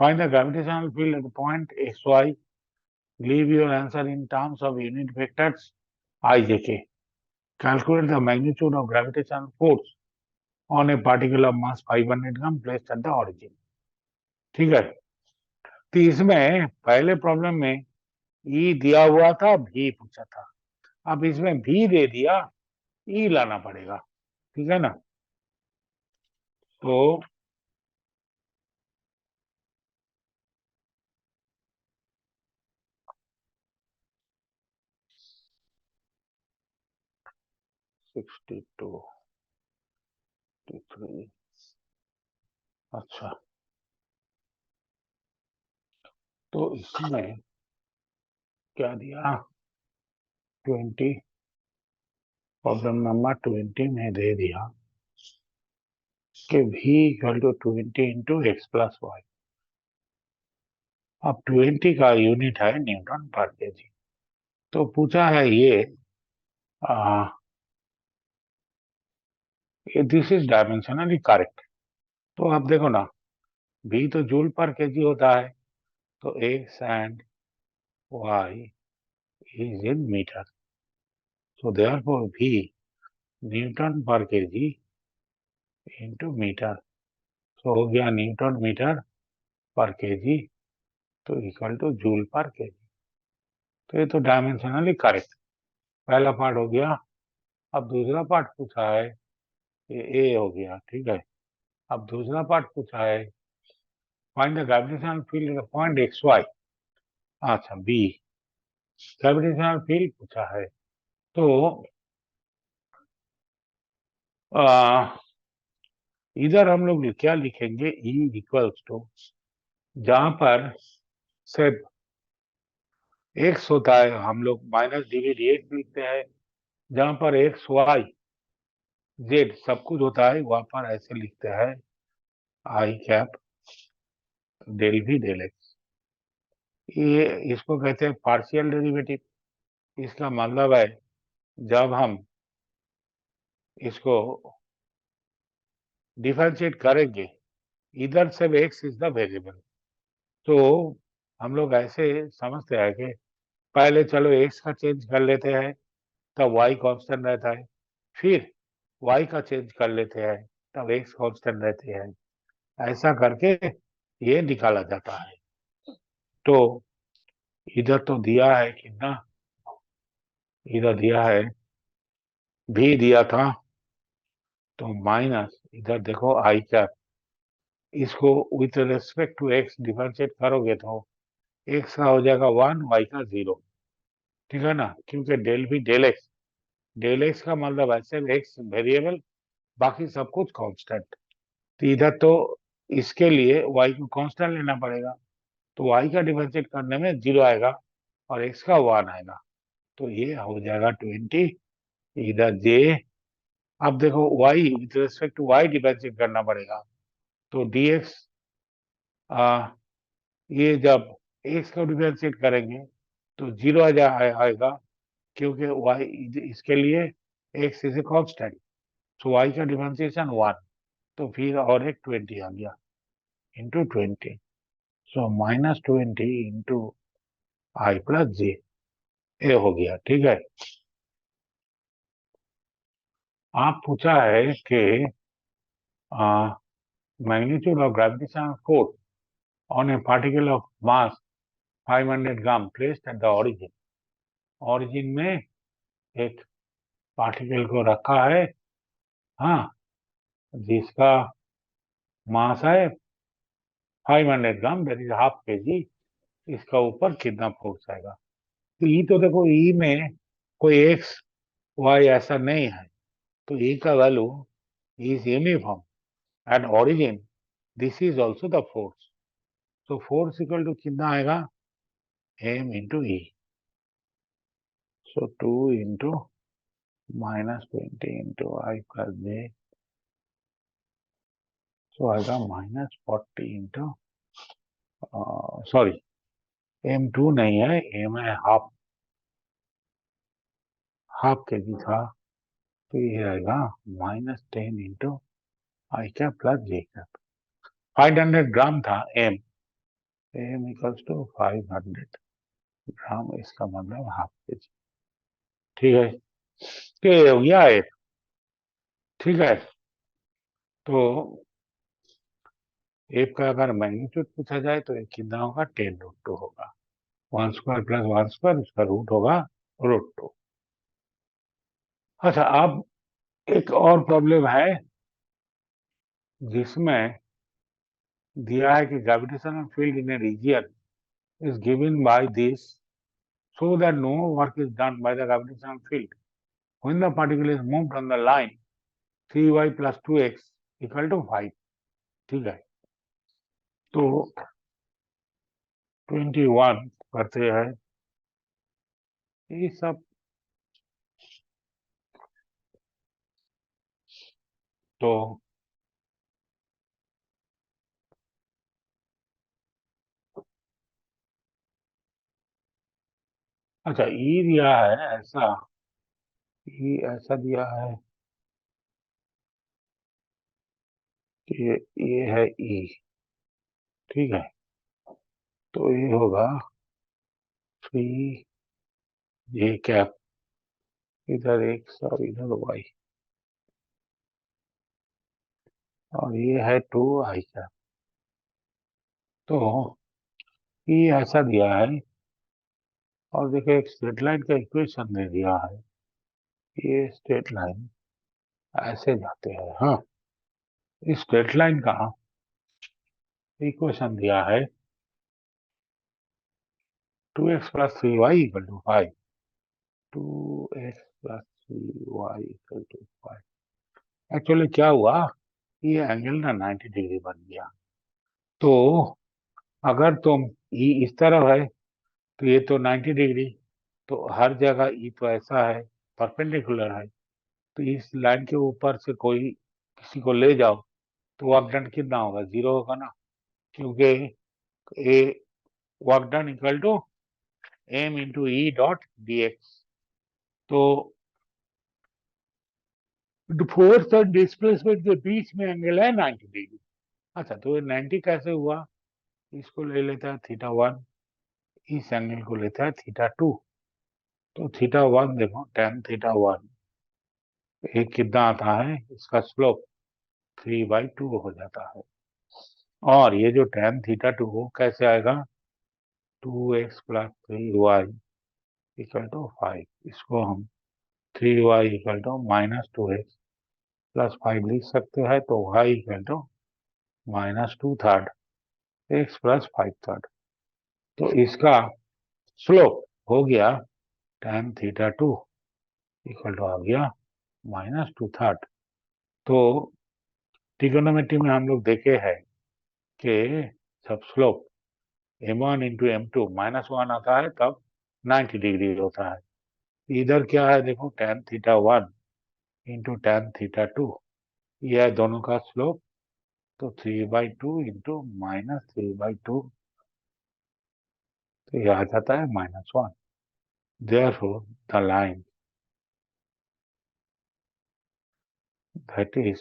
Speaker 2: find the gravitational field at point X Y. Leave your answer in terms of unit vectors I J K. Calculate the magnitude of gravitational force on a particle of mass 500 gram placed at the origin. ठीक है। तो इसमें पहले problem में ई दिया हुआ था, भी पूछा था। अब इसमें भी दे दिया, ई लाना पड़ेगा। ठीक है ना। तो सिक्सटी टू, अच्छा, तो इसमें क्या दिया? 20, प्रॉब्लम नंबर 20 में दे दिया कि v equal to 20 into X plus Y. अब 20 का यूनिट है न्यूटन पर केजी। तो पूछा है ये दिस इज डायमेंशनली करेक्ट। तो अब देखो ना, v तो जूल पर केजी होता है, तो X and Y is in metre. So therefore V newton पर केजी इंटू मीटर। तो हो गया न्यूटन मीटर पर केजी, तो इक्वल टू जूल पर केजी। तो ये तो डायमेंशनली करेक्ट, पहला पार्ट हो गया। अब दूसरा पार्ट पूछा है, ये ए हो गया। ठीक है। अब दूसरा पार्ट पूछा है find the gravitational field at point X Y. अच्छा, बी ग्रेविटेशनल फील्ड पूछा है। तो इधर हम लोग क्या लिखेंगे? E इक्वल्स टू, जहां पर सिर्फ एक्स होता है हम लोग माइनस डिग्री एक्स लिखते हैं, जहां पर एक्स वाई जेड सब कुछ होता है वहां पर ऐसे लिखते हैं आई कैप डेल भी डेल एक्स। ये इसको कहते हैं पार्शियल डेरिवेटिव। इसका मतलब है जब हम इसको डिफरेंशिएट करेंगे, इधर से x इज द वेरिएबल। तो हम लोग ऐसे समझते हैं कि पहले चलो x का चेंज कर लेते हैं, तब y कांस्टेंट रहता है, फिर y का चेंज कर लेते हैं, तब x कांस्टेंट रहती है। ऐसा करके ये निकाला जाता है। तो इधर तो दिया है कितना, इधर दिया है भी दिया था, तो माइनस इधर देखो आई कैप, इसको with respect to X differentiate करोगे तो एक्स का हो जाएगा 1, वाई का 0, ठीक है ना, क्योंकि डेल भी डेल एक्स का मतलब ऐसे एक्स वेरिएबल, बाकी सब कुछ कांस्टेंट। तो इधर तो इसके लिए वाई को कांस्टेंट लेना पड़ेगा, तो वाई का डिफरेंशिएट करने में 0 आएगा और एक्स का 1 आएगा, तो ये हो जाएगा 20। इधर जे, अब देखो y with respect to y differentiate करना पड़ेगा, तो dx, ये जब x को डिफरेंशिएट करेंगे तो 0 आएगा, क्योंकि y इसके लिए x इज ए कांस्टेंट, तो y का डिफरेंशिएशन 1, तो फिर और एक 20 आ गया इंटू 20, सो -20 इंटू आई प्लस जे, ये हो गया, ठीक है। आप पूछा है कि magnitude of gravitational force on a particle of mass 500 gram placed at the origin। origin में एक पार्टिकल को रखा है, हाँ, जिसका मास है 500 ग्राम, दैट इज हाफ kg, इसका ऊपर कितना फोर्स आएगा। तो ई तो देखो, ई में कोई एक्स वाई ऐसा नहीं है, तो ई का value is uniform eight origin, this is also the force, तो फोर्स इक्वल टू कितना आएगा, एम इंटू ई, सो 2 इंटू -20 इंटू आई प्लस जे, सो आएगा -40 इंटू, सॉरी M2 नहीं है, M है हाफ kg था, तो ये आएगा -10 इंटू आई कैप प्लस जे कैप। 500 ग्राम था M इक्वल्स टू 500 ग्राम, इसका मतलब हाफ kg, ठीक है, तो ये हो गया एक, ठीक है। तो एक का अगर मैग्नीट्यूड पूछा जाए तो एक कितना होगा, 10√2 होगा, 1 स्क्वायर प्लस 1 स्क्वायर, उसका रूट होगा √2। अच्छा, अब एक और प्रॉब्लम है जिसमें दिया है कि gravitational field in a region is given by this, so that no work is done by the gravitational field when the particle is moved on the line 3y plus 2x equal to 5, ठीक है। तो 21 करते हैं ये सब, तो अच्छा, ई दिया है ऐसा, ई ऐसा दिया है कि ये है ई, ठीक है, तो ये होगा 3j कैप, इधर x और इधर y, और ये है 2i कैप। तो ये ऐसा दिया है, और देखिए एक स्ट्रेट लाइन का इक्वेशन दे दिया है, ये स्ट्रेट लाइन ऐसे जाते हैं, हाँ, इस स्ट्रेट लाइन का इक्वेशन दिया है 2x plus 3y equal to 5, 2x plus 3y equal to 5। Actually क्या हुआ, ये एंगल ना 90 डिग्री बन गया, तो अगर तुम ई इस तरफ है तो ये तो 90 डिग्री, तो हर जगह ई तो ऐसा है, परपेंडिकुलर है, तो इस लाइन के ऊपर से कोई किसी को ले जाओ तो वर्क डन कितना होगा, 0 होगा ना, क्योंकि a work done equal to M into E dot D X. तो फोर्स और डिस्प्लेसमेंट के बीच में एंगल है 90 डिग्री। अच्छा, तो ये 90 कैसे हुआ? इसको ले लेता है θ1, इस एंगल को लेता है θ2। तो θ1 देखो, tan θ1 ये कितना आता है? इसका स्लोप 3/2 हो जाता है। और ये जो tan θ2 हो कैसे आएगा? 2x + 3y = 5। इसको हम 3y = -2x + 5 लिख सकते हैं। तो y = -2/3 x + 5/3। तो इसका स्लोप हो गया tan θ2 आ गया -2/3। तो ट्रिगोनोमेट्री में हम लोग देखे हैं कि जब स्लोप m1 × m2 -1 आता है तब 90 डिग्री होता है। इधर क्या है देखो, tan θ1 × tan θ2, यह दोनों का स्लोप। तो 3/2 × -3/2, तो यह आ जाता है -1। Therefore, the line that is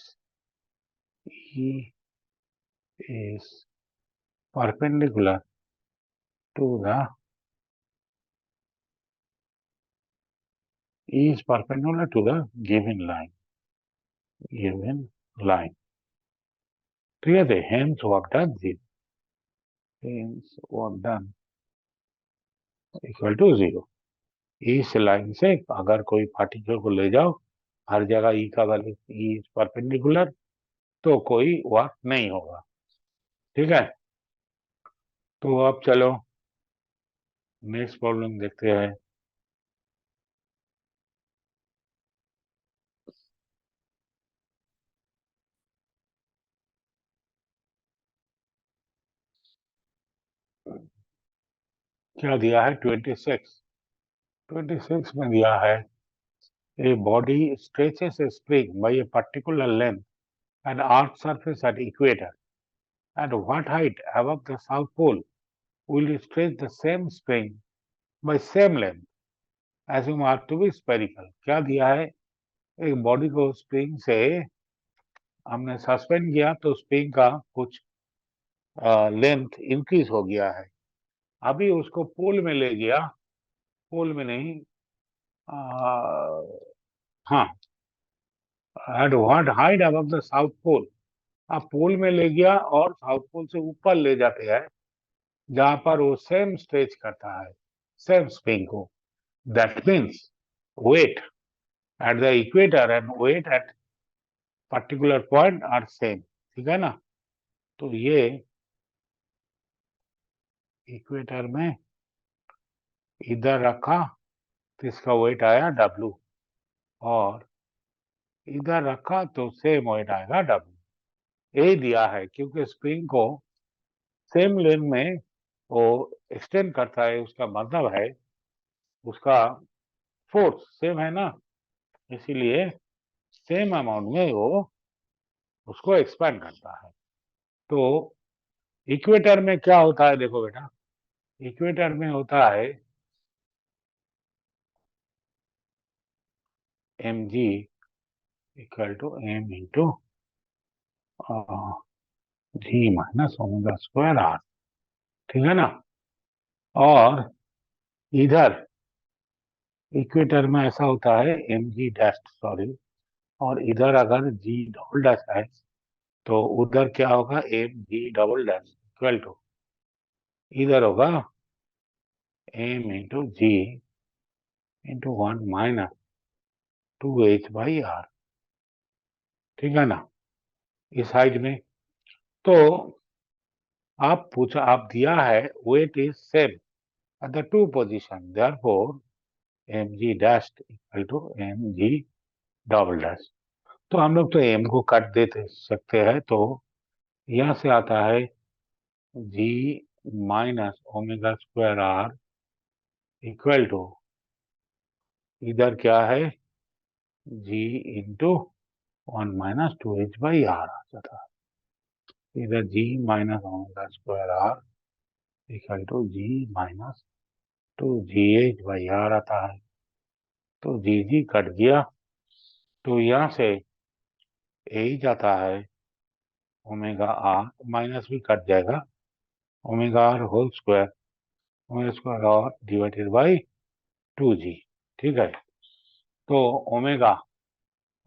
Speaker 2: E is perpendicular to the given line. ठीक है, तो hence work done 0. Hence work done = 0. इस लाइन से अगर कोई पार्टिकल को ले जाओ, हर जगह E का वैल्यू E इज परपेंडिकुलर, तो कोई वर्क नहीं होगा। ठीक है, तो अब चलो नेक्स्ट प्रॉब्लम देखते हैं। क्या दिया है? 26 में दिया है a body stretches a spring by a particular length and earth surface at equator. At what height above the south pole will you stretch the same spring by same length? Assume earth to be spherical. क्या दिया है? एक body को spring से हमने suspend किया तो spring का कुछ लेंथ इंक्रीज हो गया है। अभी उसको पोल में ले गया, पोल में नहीं, हाँ, at what height above the south pole, आप पोल में ले गया और साउथ पोल से ऊपर ले जाते हैं जहां पर वो सेम स्ट्रेच करता है, सेम स्प्रिंग को। That means weight at the equator and weight at particular point are same. ठीक है ना? तो ये इक्वेटर में इधर रखा तो इसका वेट आया W, और इधर रखा तो सेम वेट आएगा W। यही दिया है, क्योंकि स्प्रिंग को सेम लेंथ में वो एक्सटेंड करता है, उसका मतलब है उसका फोर्स सेम है ना, इसीलिए सेम अमाउंट में वो उसको एक्सपेंड करता है। तो इक्वेटर में क्या होता है देखो बेटा, इक्वेटर में होता है mg = m × g - ω²r। ठीक है ना? और इधर इक्वेटर में ऐसा होता है mg डैश, सॉरी, और इधर अगर g डबल डैश है तो उधर क्या होगा? mg डबल डैश = इधर होगा m × g × 1 - 2h/r। ठीक है ना? इस हाइट में तो आप दिया है weight is same at the two position, therefore mg dash = mg double dash. तो हम लोग तो m को काट देते सकते हैं, तो यहाँ से आता है g - ω²r = इधर क्या है? g × 1 - 2h/r आ जाता है। इधर g - ω²r = g - 2gh/r आता है। तो g कट गया, तो यहाँ से यही जाता है ओमेगा आर, माइनस भी कट जाएगा, omega R whole square, omega square और डिवाइडेड बाई 2g। ठीक है, तो ओमेगा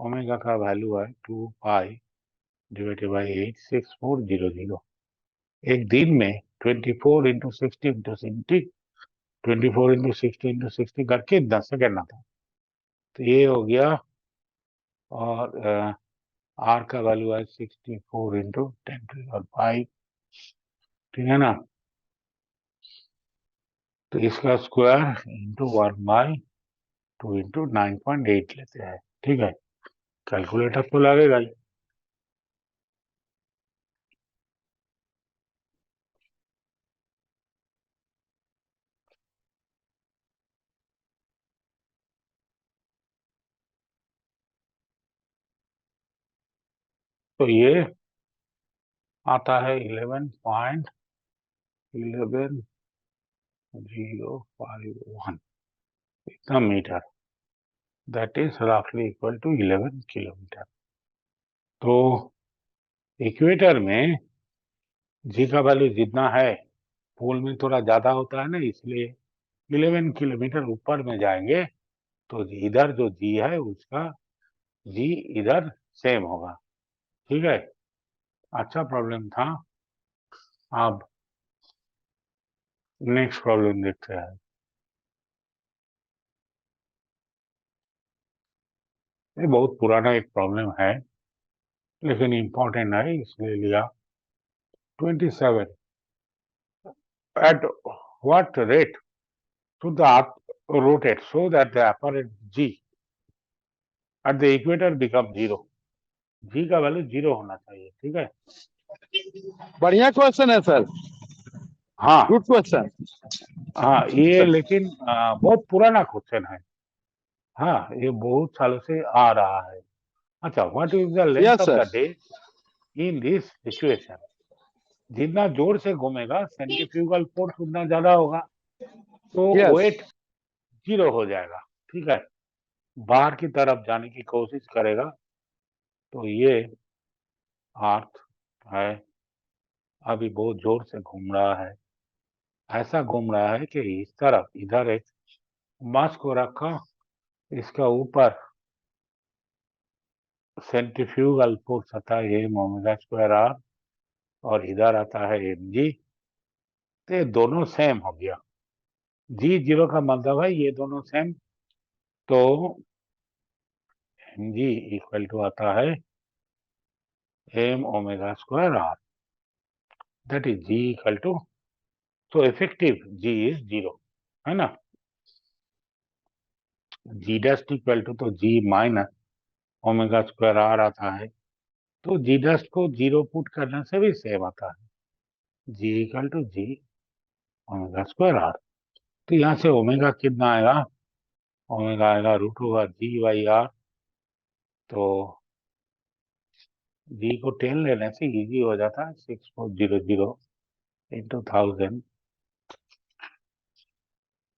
Speaker 2: ओमेगा का वैल्यू है 2 पाई डिवाइडेड बाई 86400। एक दिन में 24 इंटू 60 इंटू 60, 24 इंटू 60 इंटू 60 करके 10 सेकेंड आता है। तो ये हो गया, और आर का वैल्यू है 64 इंटू 10⁵, ठीक है ना। तो इसका स्क्वायर इंटू 1/2 इंटू 9.8 लेते हैं। ठीक है, कैलकुलेटर तो लगेगा ही। तो ये आता है 11.11051 इतना मीटर, दैट इज रफली इक्वल टू 11 किलोमीटर। तो इक्वेटर में जी का वैल्यू जितना है, पोल में थोड़ा ज्यादा होता है ना, इसलिए 11 किलोमीटर ऊपर में जाएंगे तो इधर जो जी है उसका जी इधर सेम होगा। ठीक है, अच्छा प्रॉब्लम था। अब नेक्स्ट प्रॉब्लम देखते हैं। ये बहुत पुराना एक प्रॉब्लम है, लेकिन इम्पोर्टेंट है इसलिए लिया। 27 at what rate should the earth rotate so that the apparent g at the equator become 0? g का वैल्यू 0 होना चाहिए। ठीक है,
Speaker 1: बढ़िया क्वेश्चन है सर,
Speaker 2: हाँ
Speaker 1: गुड क्वेश्चन।
Speaker 2: हाँ, ये लेकिन बहुत पुराना क्वेश्चन है। हाँ, ये बहुत सालों से आ रहा है। अच्छा, what is the length
Speaker 1: Yes,
Speaker 2: of
Speaker 1: sir.
Speaker 2: The day in this situation? जितना जोर से घूमेगा सेंट्रीफ्यूगल फोर्स उतना ज्यादा होगा, तो
Speaker 1: Yes.
Speaker 2: वेट 0 हो जाएगा। ठीक है, बाहर की तरफ जाने की कोशिश करेगा। तो ये अर्थ है, अभी बहुत जोर से घूम रहा है। ऐसा घूम रहा है कि इस तरफ इधर एक मास को रखा, इसका ऊपर सेंट्रीफ्यूगल फोर्स आता है एम ओमेगा स्क्वायर आर, और इधर आता है एम जी। तो ये दोनों सेम हो गया। जी 0 का मतलब है ये दोनों सेम, तो एम जी इक्वल टू आता है M omega square R, that is G equal to, तो इफेक्टिव जी इज 0, है ना। जी डस्ट इक्वल टू, तो G minus omega square R आता है, तो जी डस्ट को 0 पुट करने से भी सेम आता है, G equal to G omega square R. तो यहाँ से ओमेगा कितना आएगा, ओमेगा आएगा √जी/आर। तो जी को 10 लेने से इजी हो जाता है, 6400 इंटू 1000।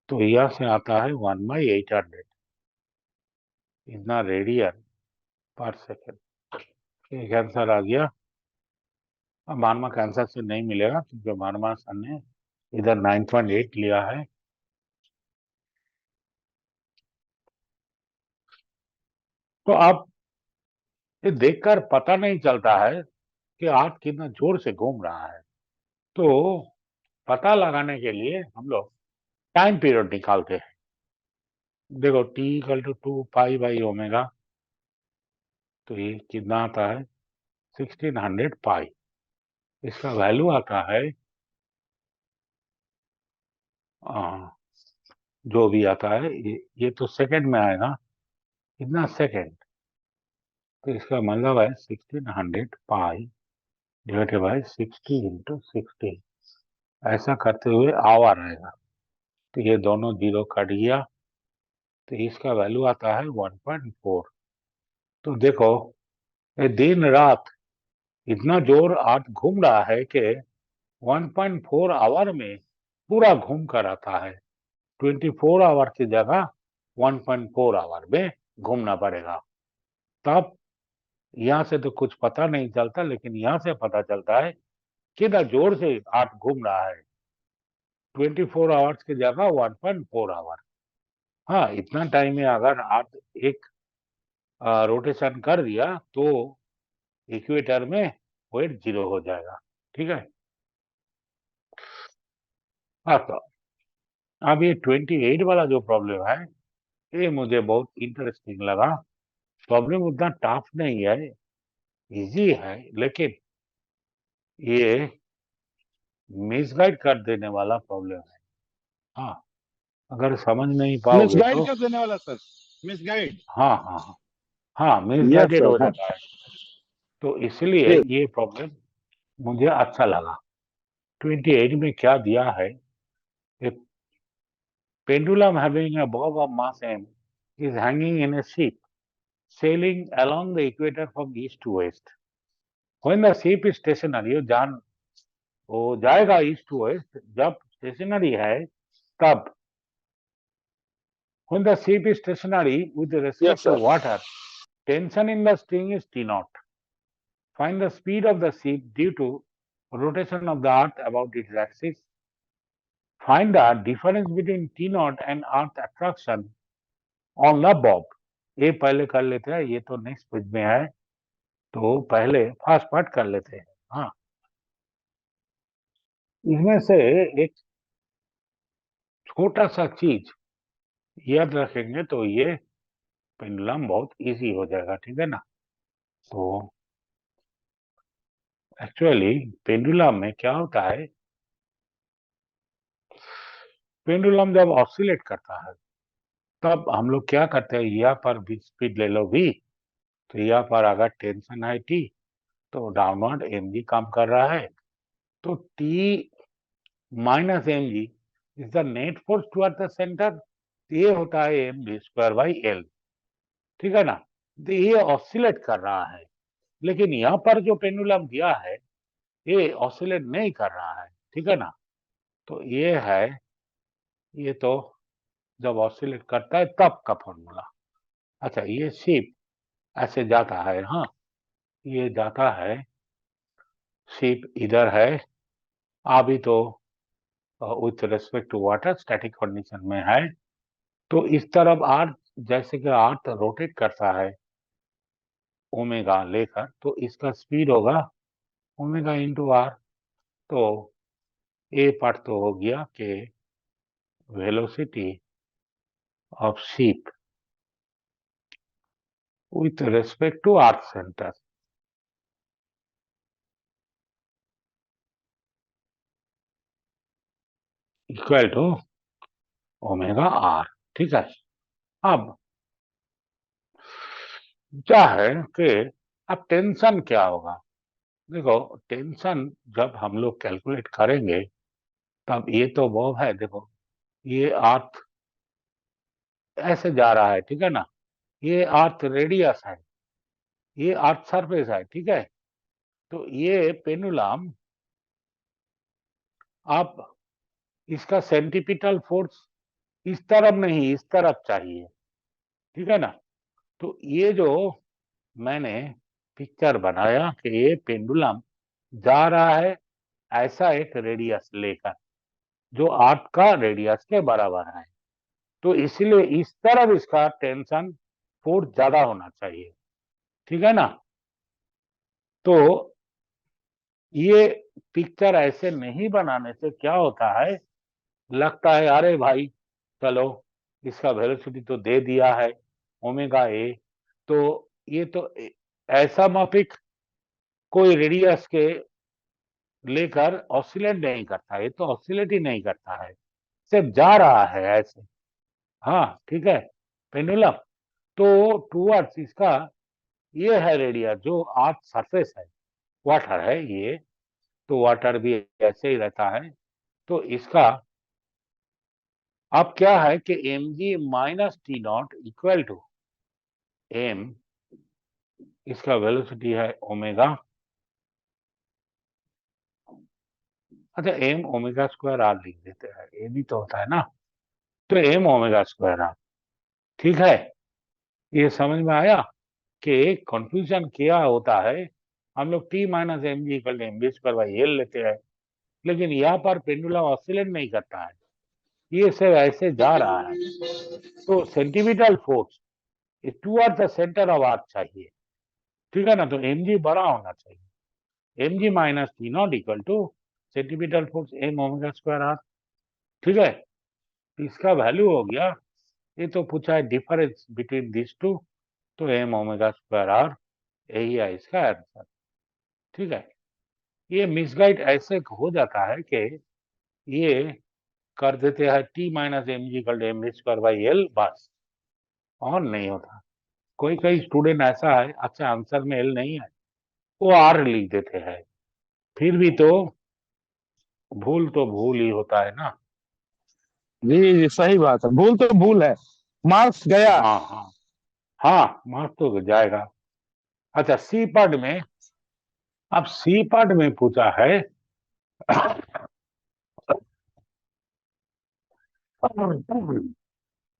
Speaker 2: तो यहाँ से आता है 1/800 इतना रेडियन पर सेकेंड। एक आंसर आ गया। अब मानमा का आंसर से नहीं मिलेगा क्योंकि मानमा सर ने इधर 9.8 लिया है। तो आप ये देखकर पता नहीं चलता है कि अर्थ कितना जोर से घूम रहा है। तो पता लगाने के लिए हम लोग टाइम पीरियड निकालते हैं। देखो t इक्वल टू 2 पाई/ओमेगा, तो ये कितना आता है 1600 पाई। इसका वैल्यू आता है जो भी आता है, ये तो सेकंड में आएगा, कितना सेकंड। तो इसका मतलब है 1600 पाई डिवाइडेड बाई 60 इंटू 60, ऐसा करते हुए आवर आएगा। तो ये दोनों 0 कट गया, तो इसका वैल्यू आता है 1.4। तो देखो ये दिन रात इतना जोर अर्थ घूम रहा है कि 1.4 आवर में पूरा घूम कर आता है। 24 आवर की जगह 1.4 आवर में घूमना पड़ेगा, तब यहाँ से तो कुछ पता नहीं चलता, लेकिन यहाँ से पता चलता है कितना जोर से अर्थ घूम रहा है। 24 आवर्स की जगह 1.4 आवर। हाँ, इतना टाइम में अगर अर्थ एक रोटेशन कर दिया तो इक्वेटर में वेट 0 हो जाएगा। ठीक है। हाँ, तो अब ये 28 वाला जो प्रॉब्लम है, ये मुझे बहुत इंटरेस्टिंग लगा। प्रॉब्लम उतना टफ नहीं है, इजी है, लेकिन ये मिसगाइड कर देने वाला प्रॉब्लम है। हाँ, अगर समझ नहीं पाओगे
Speaker 1: मिसगाइड
Speaker 2: तो
Speaker 1: कर देने वाला सर, मिसगाइड।
Speaker 2: हाँ हाँ हाँ हाँ,
Speaker 1: यस
Speaker 2: मिसगाइडेड हो
Speaker 1: सर, हाँ।
Speaker 2: जाता है। तो इसलिए
Speaker 1: ठीक।
Speaker 2: ये प्रॉब्लम मुझे अच्छा लगा। 28 में क्या दिया है, pendulum having a bob of mass m is hanging in a ship sailing along the equator from east to west. When the ship is stationary, वो जाएगा ईस्ट टू वेस्ट, जब स्टेशनरी है तब। When the ship is stationary with respect
Speaker 1: yes
Speaker 2: to
Speaker 1: sir.
Speaker 2: water, tension in the string is T naught. Find the speed of the ship due to rotation of the earth about its axis. Find the difference between T naught and earth attraction on the bob. ये पहले कर लेते हैं, ये तो next page में है, तो पहले फास्ट पार्ट कर लेते हैं। हाँ, इसमें से एक छोटा सा चीज याद रखेंगे तो ये पेंडुलम बहुत इजी हो जाएगा। ठीक है ना। तो एक्चुअली पेंडुलम में क्या होता है, पेंडुलम जब ऑसिलेट करता है तब हम लोग क्या करते हैं, यहाँ पर भी स्पीड ले लो भी, तो यहाँ पर अगर टेंशन है टी, तो डाउनवर्ड एम जी काम कर रहा है, तो T minus M G is the net force toward the centre. ये होता है M V square by L. ठीक है ना। तो ये ऑसिलेट कर रहा है, लेकिन यहाँ पर जो पेंडुलम दिया है ये ऑसिलेट नहीं कर रहा है। ठीक है ना। तो ये है, ये तो जब ऑसिलेट करता है तब का फॉर्मूला। अच्छा, ये शिप ऐसे जाता है। हाँ, ये जाता है, शिप इधर है, अभी तो with respect to water static condition में है। तो इस तरफ अर्थ, जैसे कि अर्थ रोटेट करता है ओमेगा लेकर, तो इसका स्पीड होगा ओमेगा इंटू आर। तो ए पार्ट तो हो गया कि velocity of ship with respect to earth center equal to omega R. ठीक है। अब क्या है कि अब टेंशन क्या होगा। देखो, टेंशन जब हम लोग कैलकुलेट करेंगे तब ये तो वो है, देखो ये अर्थ ऐसे जा रहा है। ठीक है ना। ये अर्थ रेडियस है, ये अर्थ सरफेस है। ठीक है। तो ये पेनुलम, अब इसका सेंटीपिटल फोर्स इस तरफ नहीं, इस तरफ चाहिए। ठीक है ना। तो ये जो मैंने पिक्चर बनाया कि ये पेंडुलम जा रहा है ऐसा एक रेडियस लेकर, जो अर्थ का रेडियस के बराबर है, तो इसलिए इस तरफ इसका टेंशन फोर्स ज्यादा होना चाहिए। ठीक है ना। तो ये पिक्चर ऐसे नहीं बनाने से क्या होता है, लगता है अरे भाई चलो इसका वेलोसिटी तो दे दिया है ओमेगा ए, तो ये तो ऐसा मापिक कोई रेडियस के लेकर ऑसिलेट नहीं करता, ये तो ऑसिलेट ही नहीं करता है, सिर्फ जा रहा है ऐसे। हाँ, ठीक है। पेंडुलम तो टूवर्ड्स इसका ये है रेडियस जो अर्थ सरफेस है, वाटर है ये, तो वाटर भी ऐसे ही रहता है। तो इसका अब क्या है कि M G minus T not equal to M, इसका वेलोसिटी है ओमेगा। अच्छा, एम ओमेगा स्क्वायर आर लिख देते हैं, ये भी तो होता है ना। तो एम ओमेगा स्क्वायर आर। ठीक है, ये समझ में आया कि कंफ्यूजन क्या होता है, हम लोग T minus M G equal M V square by L लेते हैं, लेकिन यहाँ पर पेंडुलम ऑसिलेट नहीं करता है, ये सब ऐसे जा रहा है। तो centrifugal force towards the centre of earth चाहिए, ठीक है ना। तो एम जी बड़ा होना चाहिए, M G minus T not equal to centrifugal force M omega square R, ठीक है। इसका वैल्यू हो गया, ये तो पूछा है डिफरेंस बिटवीन दिस टू, तो एम ओमेगा स्क्वायर आर, यही है इसका आंसर, ठीक है। ये मिसगाइड ऐसे हो जाता है कि ये कर देते हैं T minus M G equal M square by L, बस और नहीं होता। कोई कोई स्टूडेंट ऐसा है, अच्छा आंसर में एल नहीं है, वो आर लिख देते हैं, फिर भी तो भूल ही होता है ना।
Speaker 1: जी सही बात है, भूल तो भूल है, मार्क्स गया।
Speaker 2: हाँ हाँ हाँ, मार्क्स तो जाएगा। अच्छा सी पार्ट में, अब सी पार्ट में पूछा है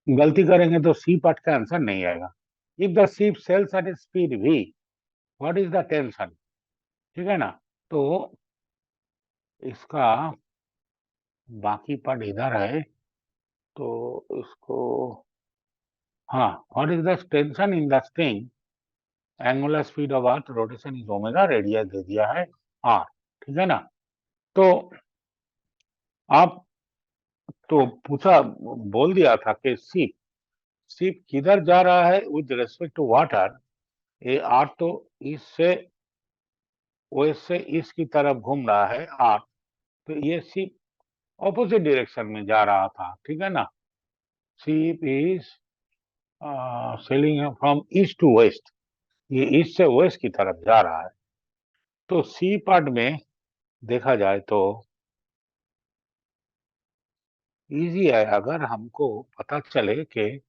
Speaker 2: गलती करेंगे तो सी पार्ट का आंसर नहीं आएगा। If the ship sails at speed v, what is the tension, ठीक है ना। तो इसका बाकी पार्ट इधर है, तो इसको, हाँ, what is the tension in the string, angular speed of earth rotation is omega, radius दे दिया है r, ठीक है ना। तो आप तो पूछा, बोल दिया था कि शिप किधर जा रहा है विद रेस्पेक्ट टू वाटर, ये आर तो इससे वेस्ट से ईस्ट की तरफ घूम रहा है आर, तो ये शिप ऑपोजिट डायरेक्शन में जा रहा था, ठीक है ना। Ship is sailing from east to west, ये ईस्ट से वेस्ट की तरफ जा रहा है। तो सी पार्ट में देखा जाए तो इजी है, अगर हमको पता चले कि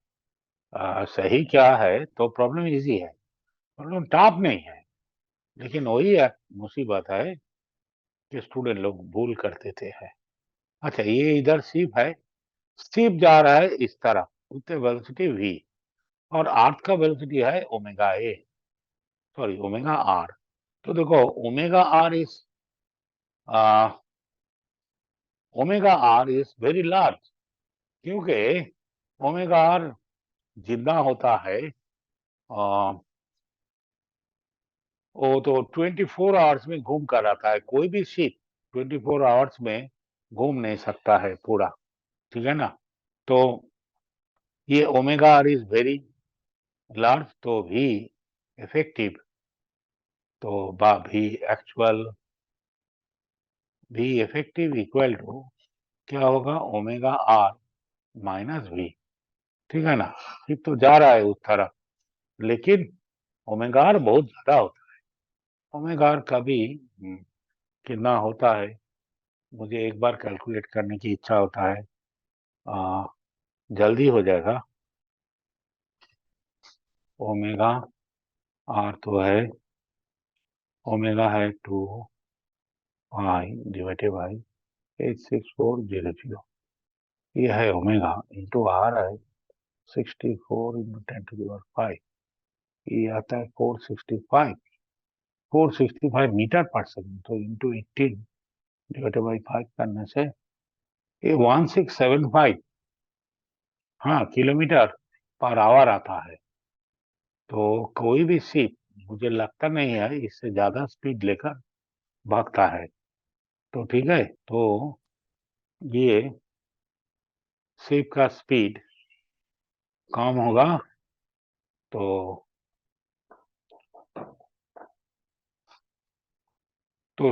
Speaker 2: सही क्या है तो प्रॉब्लम इजी है, प्रॉब्लम टॉप नहीं है। लेकिन वही है, मुसीबत है कि स्टूडेंट लोग भूल कर देते हैं। अच्छा ये इधर शिप है, शिप जा रहा है इस तरफ, उससे वेलोसिटी v, और अर्थ का वेलोसिटी है omega A, sorry omega R. तो देखो omega R is very large, क्योंकि ओमेगा आर जितना होता है वो तो 24 आवर्स में घूम कर आता है, कोई भी शिप 24 आवर्स में घूम नहीं सकता है पूरा, ठीक है ना। तो ये omega R is very large, तो भी इफेक्टिव, तो भी एक्चुअल भी इफेक्टिव इक्वल टू क्या होगा, ओमेगा आर माइनस v, ठीक है ना। शिप तो जा रहा है उस तरफ, लेकिन ओमेगा आर बहुत ज्यादा होता है। ओमेगा आर का भी कितना होता है, मुझे एक बार कैलकुलेट करने की इच्छा होता है, जल्दी हो जाएगा। ओमेगा आर तो है, ओमेगा है 2 पाई डिवाइडेड बाई 86400, ये है ओमेगा, इंटू आर है 64 इंटू 10⁵, ये आता है 465 मीटर पर सेकेंड, तो इंटू 18 डिवाइडेड बाई 5 करने से ये 1675, हाँ, किलोमीटर पर आवर आता है। तो कोई भी शिप मुझे लगता नहीं है इससे ज्यादा स्पीड लेकर भागता है, तो ठीक है। तो ये शिप का स्पीड कम होगा, तो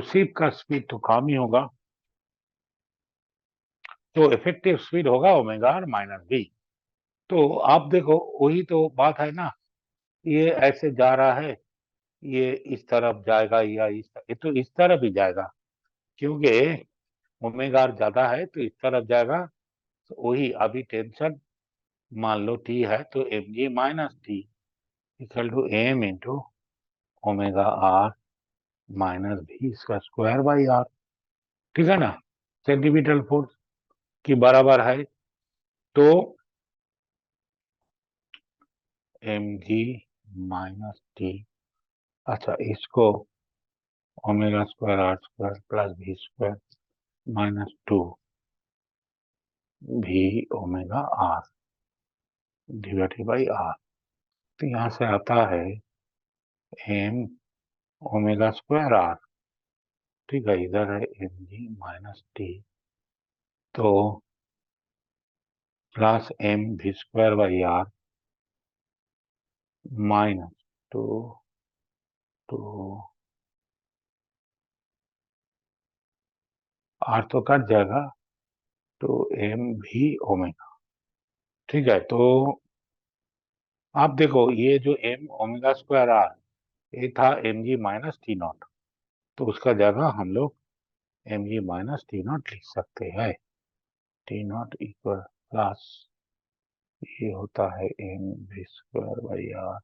Speaker 2: शिप का स्पीड तो कम ही होगा, तो इफेक्टिव स्पीड होगा ओमेगा आर माइनस v। तो आप देखो वही तो बात है ना, ये ऐसे जा रहा है, ये इस तरफ जाएगा या ये तो इस तरफ ही जाएगा, क्योंकि ओमेगा आर ज्यादा है तो इस तरफ जाएगा। तो वही अभी टेंशन, मान लो टी है तो M G minus T equal to M into omega R minus V इसका स्क्वायर बाई आर, ठीक है ना। सेंटीमीटर फोर्स की बराबर है, तो एम जी माइनस टी, अच्छा इसको omega square R square plus V square minus 2 V omega R divided by R, तो यहाँ से आता है एम ओमेगा स्क्वायर आर, ठीक है, इधर है एम जी माइनस टी, तो plus M V square by R minus two two R तो कट जाएगा, तो एम भी ओमेगा, ठीक है। तो आप देखो ये जो एम ओमेगा स्क्वायर आर ये था M G minus T nought, तो उसका जगह हम लोग M G minus T nought लिख सकते हैं, टी नॉट इक्वल प्लस ये होता है M V square by R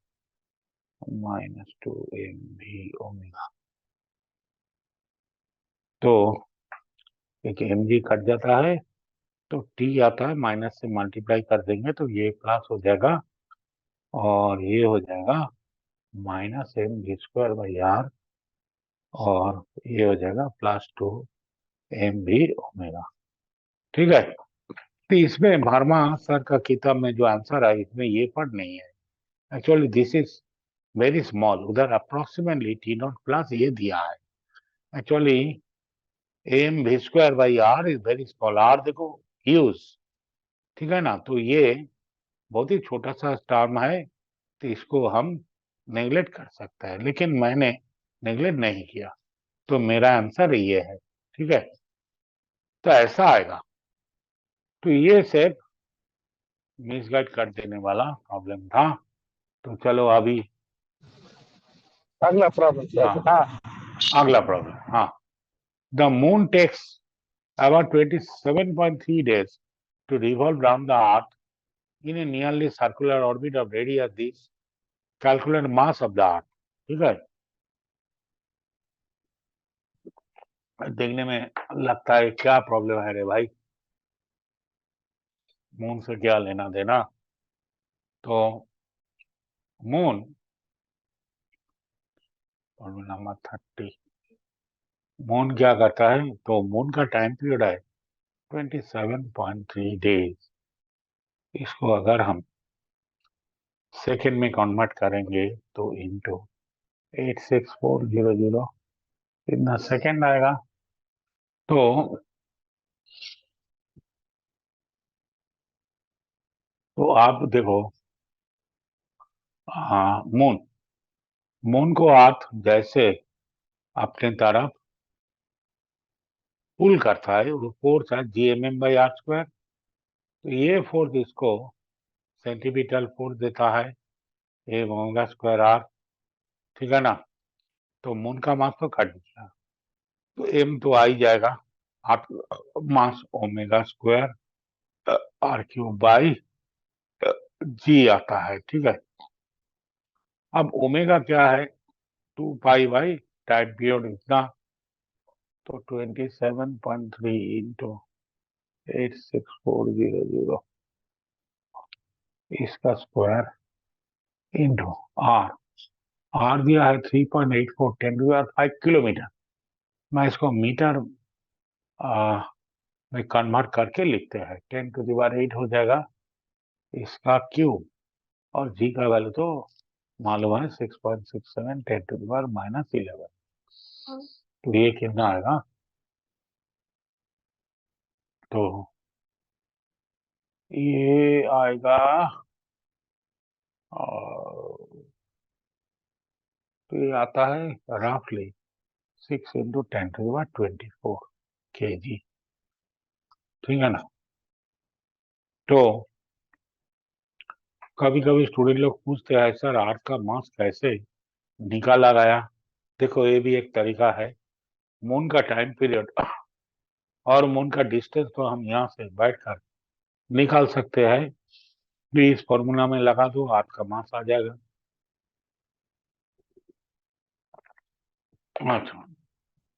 Speaker 2: minus two M V omega, तो एक एम जी कट जाता है तो टी आता है, माइनस से मल्टीप्लाई कर देंगे तो ये प्लस हो जाएगा और ये हो जाएगा minus M V square by are और ये हो जाएगा plus two M V omega, ठीक है। तो इसमें वर्मा सर का किताब में जो आंसर है इसमें ये पढ़ नहीं है, actually this is very small, उधर अप्रोक्सीमेटली टी नॉट प्लस ये दिया है, actually M V square by R is very small, R देखो ह्यूज, ठीक है ना, तो ये बहुत ही छोटा सा टर्म है, तो इसको हम नेग्लेक्ट कर सकते हैं, लेकिन मैंने नेग्लेक्ट नहीं किया, तो मेरा आंसर ये है, ठीक है। तो ऐसा आएगा, तो ये सिर्फ मिसगाइड कर देने वाला प्रॉब्लम था, तो चलो अभी
Speaker 5: अगला प्रॉब्लम क्या
Speaker 2: हाँ
Speaker 5: था?
Speaker 2: अगला प्रॉब्लम, हाँ, the moon takes about 27.3 days to revolve around the earth in a nearly circular orbit of radius this, calculate mass of the earth, ठीक है। देखने में लगता है क्या प्रॉब्लम है रे भाई, मून से क्या लेना देना, तो मून प्रॉब्लम नंबर 30, मून क्या करता है, तो मून का टाइम पीरियड है 27.3 डेज, इसको अगर हम सेकेंड में कन्वर्ट करेंगे तो इंटू 86400 इतना सेकेंड आएगा, तो आप देखो मून मून को अर्थ जैसे अपने तरफ पुल करता है, वो फोर्स है GMM बाई आर स्क्वायर, तो ये फोर्स इसको सेंटीमीटर फोर्स देता है ए ओमेगा स्क्वायर आर, ठीक है ना, तो मून का मास तो कट गया, तो एम तो आ ही जाएगा, आप mass omega square R cube by G आता है, ठीक है। अब ओमेगा क्या है, 2 पाई बाई टाइम पीरियड इतना, तो 27.3 इंटू 86400 इसका स्क्वायर इंटू आर, आर दिया है 3.84 10⁵ किलोमीटर, मैं इसको मीटर में कन्वर्ट करके लिखते हैं, 10⁸ हो जाएगा इसका क्यूब, और जी का वैल्यू तो मालूम है 6.67 10⁻⁻11, तो ये कितना आएगा, तो ये आएगा तो ये आता है रफली 6 इंटू 10⁻24 kg, ठीक है ना। तो कभी कभी स्टूडेंट लोग पूछते हैं सर अर्थ का मास कैसे निकाला गया, देखो ये भी एक तरीका है, मून का टाइम पीरियड और मून का डिस्टेंस तो हम यहाँ से बैठकर निकाल सकते हैं, इस फॉर्मूला में लगा दो अर्थ का मास आ जाएगा। अच्छा,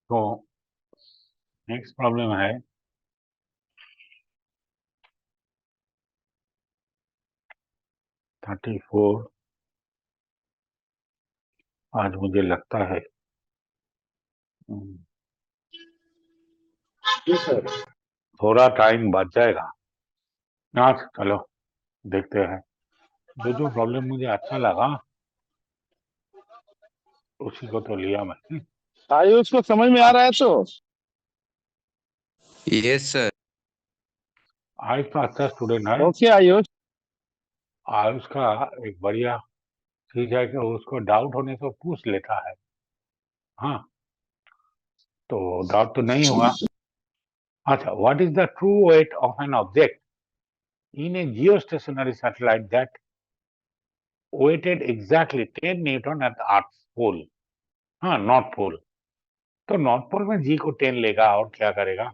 Speaker 2: तो नेक्स्ट प्रॉब्लम है 34, आज मुझे लगता है हम्म,
Speaker 5: जी सर।
Speaker 2: थोड़ा टाइम बच जाएगा। हाँ चलो देखते हैं। जो जो प्रॉब्लम मुझे अच्छा लगा उसी को तो लिया मैं।
Speaker 5: आयुष को समझ में आ रहा है तो?
Speaker 3: Yes sir.
Speaker 2: आयुष तो अच्छा स्टूडेंट है।
Speaker 5: ओके आयुष।
Speaker 2: आयुष का एक बढ़िया चीज है कि उसको डाउट होने से पूछ लेता है। हाँ तो डाउट तो नहीं हुआ। अच्छा, what is the true weight of an object in a geostationary satellite that weighted exactly 10 newton at earth pole? हाँ, नॉर्थ पोल। तो नॉर्थ पोल में जी को 10 लेगा और क्या करेगा?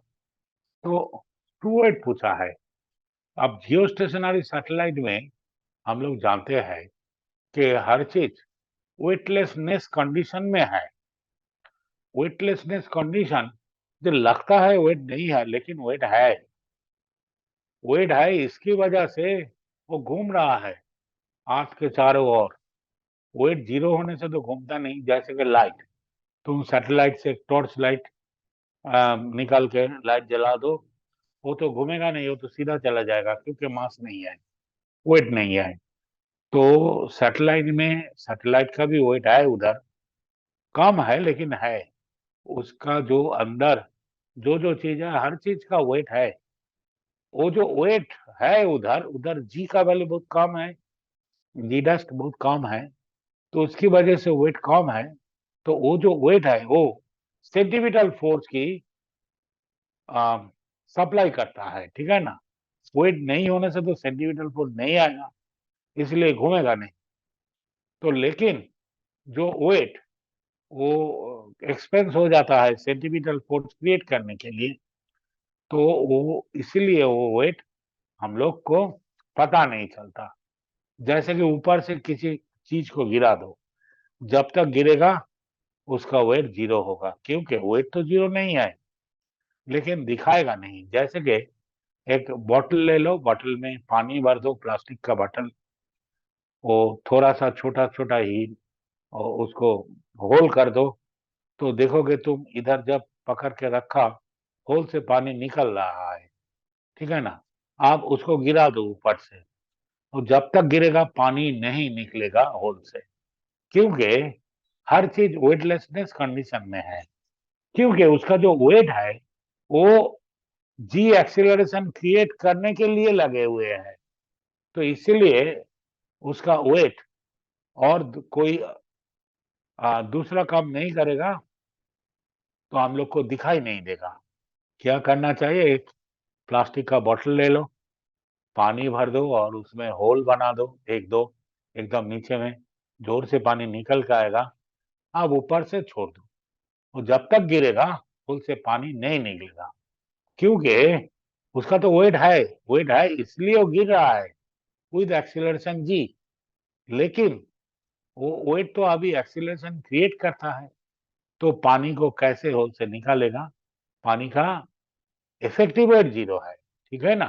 Speaker 2: तो ट्रू वेट पूछा है। अब जियोस्टेशनरी सैटेलाइट में हम लोग जानते हैं कि हर चीज वेटलेसनेस कंडीशन में है। वेटलेसनेस कंडीशन जो लगता है वेट नहीं है लेकिन वेट है। वेट है इसकी वजह से वो घूम रहा है अर्थ के चारों ओर। वेट जीरो होने से तो घूमता नहीं। जैसे कि लाइट, तुम सैटेलाइट से टॉर्च लाइट निकाल के लाइट जला दो, वो तो घूमेगा नहीं, वो तो सीधा चला जाएगा क्योंकि मास नहीं है, वेट नहीं है। तो सैटेलाइट का भी वेट है उधर, कम है लेकिन है। उसका जो अंदर जो जो चीज है हर चीज का वेट है। वो जो वेट है उधर उधर जी का वैल्यू बहुत कम है, जी डस्ट बहुत कम है, तो उसकी वजह से वेट कम है। तो वो जो वेट है वो सेंटीमीटर फोर्स की सप्लाई करता है, ठीक है ना। वेट नहीं होने से तो सेंटीमीटर फोर्स नहीं आएगा, इसलिए घूमेगा नहीं। तो लेकिन जो वेट वो एक्सपेंस हो जाता है सेंटीमीटर फोर्स क्रिएट करने के लिए, तो वो इसलिए वो वेट हम लोग को पता नहीं चलता। जैसे कि ऊपर से किसी चीज को गिरा दो, जब तक गिरेगा उसका वेट जीरो होगा, क्योंकि वेट तो जीरो नहीं है लेकिन दिखाएगा नहीं। जैसे कि एक बॉटल ले लो, बॉटल में पानी भर दो, प्लास्टिक का बॉटल, वो थोड़ा सा छोटा छोटा ही और उसको होल कर दो, तो देखोगे तुम इधर जब पकड़ के रखा होल से पानी निकल रहा है, ठीक है ना। आप उसको गिरा दो ऊपर से, तो जब तक गिरेगा पानी नहीं निकलेगा होल से, क्योंकि हर चीज वेटलेसनेस कंडीशन में है। क्योंकि उसका जो वेट है वो जी एक्सीलरेशन क्रिएट करने के लिए लगे हुए हैं, तो इसीलिए उसका वेट और कोई दूसरा काम नहीं करेगा, तो हम लोग को दिखाई नहीं देगा। क्या करना चाहिए? एक प्लास्टिक का बोतल ले लो, पानी भर दो और उसमें होल बना दो एक दो, एकदम नीचे में, जोर से पानी निकल के आएगा, आप ऊपर से छोड़ दो, और जब तक गिरेगा होल से पानी नहीं निकलेगा। क्योंकि उसका तो वेट है इसलिए वो गिर रहा है विद एक्सीलरेशन जी। लेकिन वो वेट तो अभी एक्सीलरेशन क्रिएट करता है, तो पानी को कैसे होल से निकालेगा? पानी का इफेक्टिव वेट जीरो है, ठीक है ना।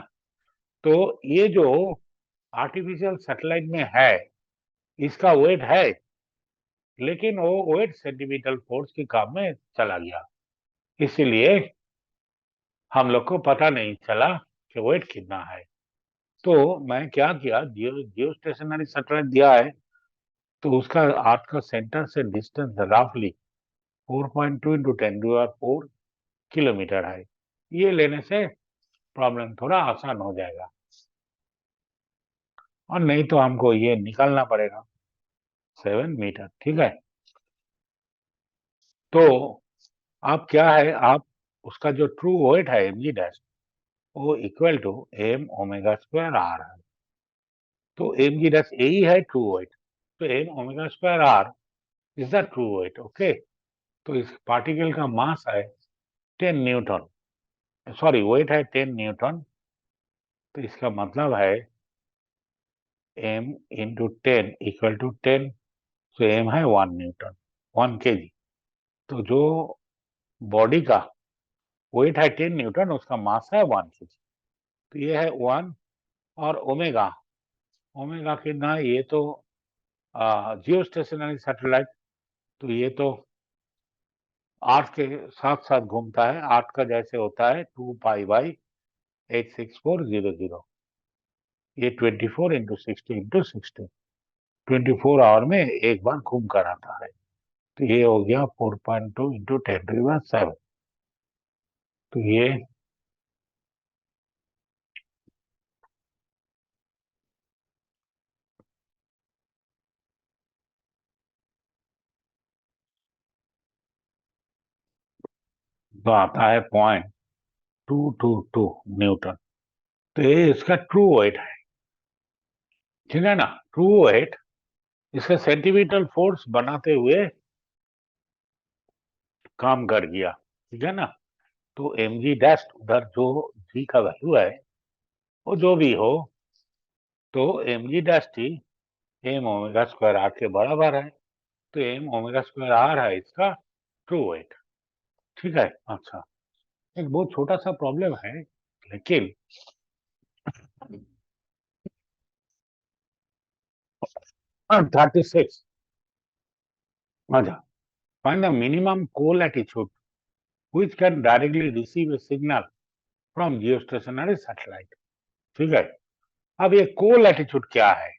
Speaker 2: तो ये जो आर्टिफिशियल सैटेलाइट में है इसका वेट है, लेकिन वो वेट सेंटीमीटर फोर्स के काम में चला गया, इसीलिए हम लोग को पता नहीं चला कि वेट कितना है। तो मैं क्या किया, जियो स्टेशनरी सैटेलाइट दिया है, तो उसका अर्थ का सेंटर से डिस्टेंस रफली 4.2 इंटू 10⁴ किलोमीटर है। ये लेने से प्रॉब्लम थोड़ा आसान हो जाएगा, और नहीं तो हमको ये निकालना पड़ेगा 7 मीटर, ठीक है। तो आप क्या है, आप उसका जो ट्रू वेट है mg डैश, वो equal to m omega square R है। तो mg डैश यही है ट्रू वेट, तो m omega square R is the true weight, okay. तो इस पार्टिकल का मास है 10 न्यूटन, सॉरी वेट है 10 न्यूटन। तो इसका मतलब है m इंटू 10 इक्वल टू 10, तो m है 1 न्यूटन, 1 kg। तो जो बॉडी का वेट है 10 न्यूटन, उसका मास है 1 kg। तो ये है 1, और ओमेगा, ओमेगा कितना है? ये तो जियो स्टेशनरी सैटेलाइट तो ये तो 8 के साथ साथ घूमता है, 8 का जैसे होता है 2 पाई/86400, ये 24 इंटू 60 24 आवर में एक बार घूम कर आता है। तो ये हो गया 4.2 इंटू 10⁻7। तो ये तो आता है 0.222 न्यूटन। तो ये इसका ट्रू वेट है, ठीक है ना। ट्रू वेट इसका सेंटीमीटर फोर्स बनाते हुए काम कर गया, ठीक है ना। तो mg' उधर जो g का वैल्यू है वो जो भी हो, तो mg' m omega square R के बराबर है। तो m ओमेगा स्क्वायर आर है इसका ट्रू वेट, ठीक है। अच्छा, एक बहुत छोटा सा प्रॉब्लम है, लेकिन 36। अच्छा, find the minimum co-latitude which can directly receive a signal from geostationary satellite, ठीक है। अब ये co-latitude क्या है?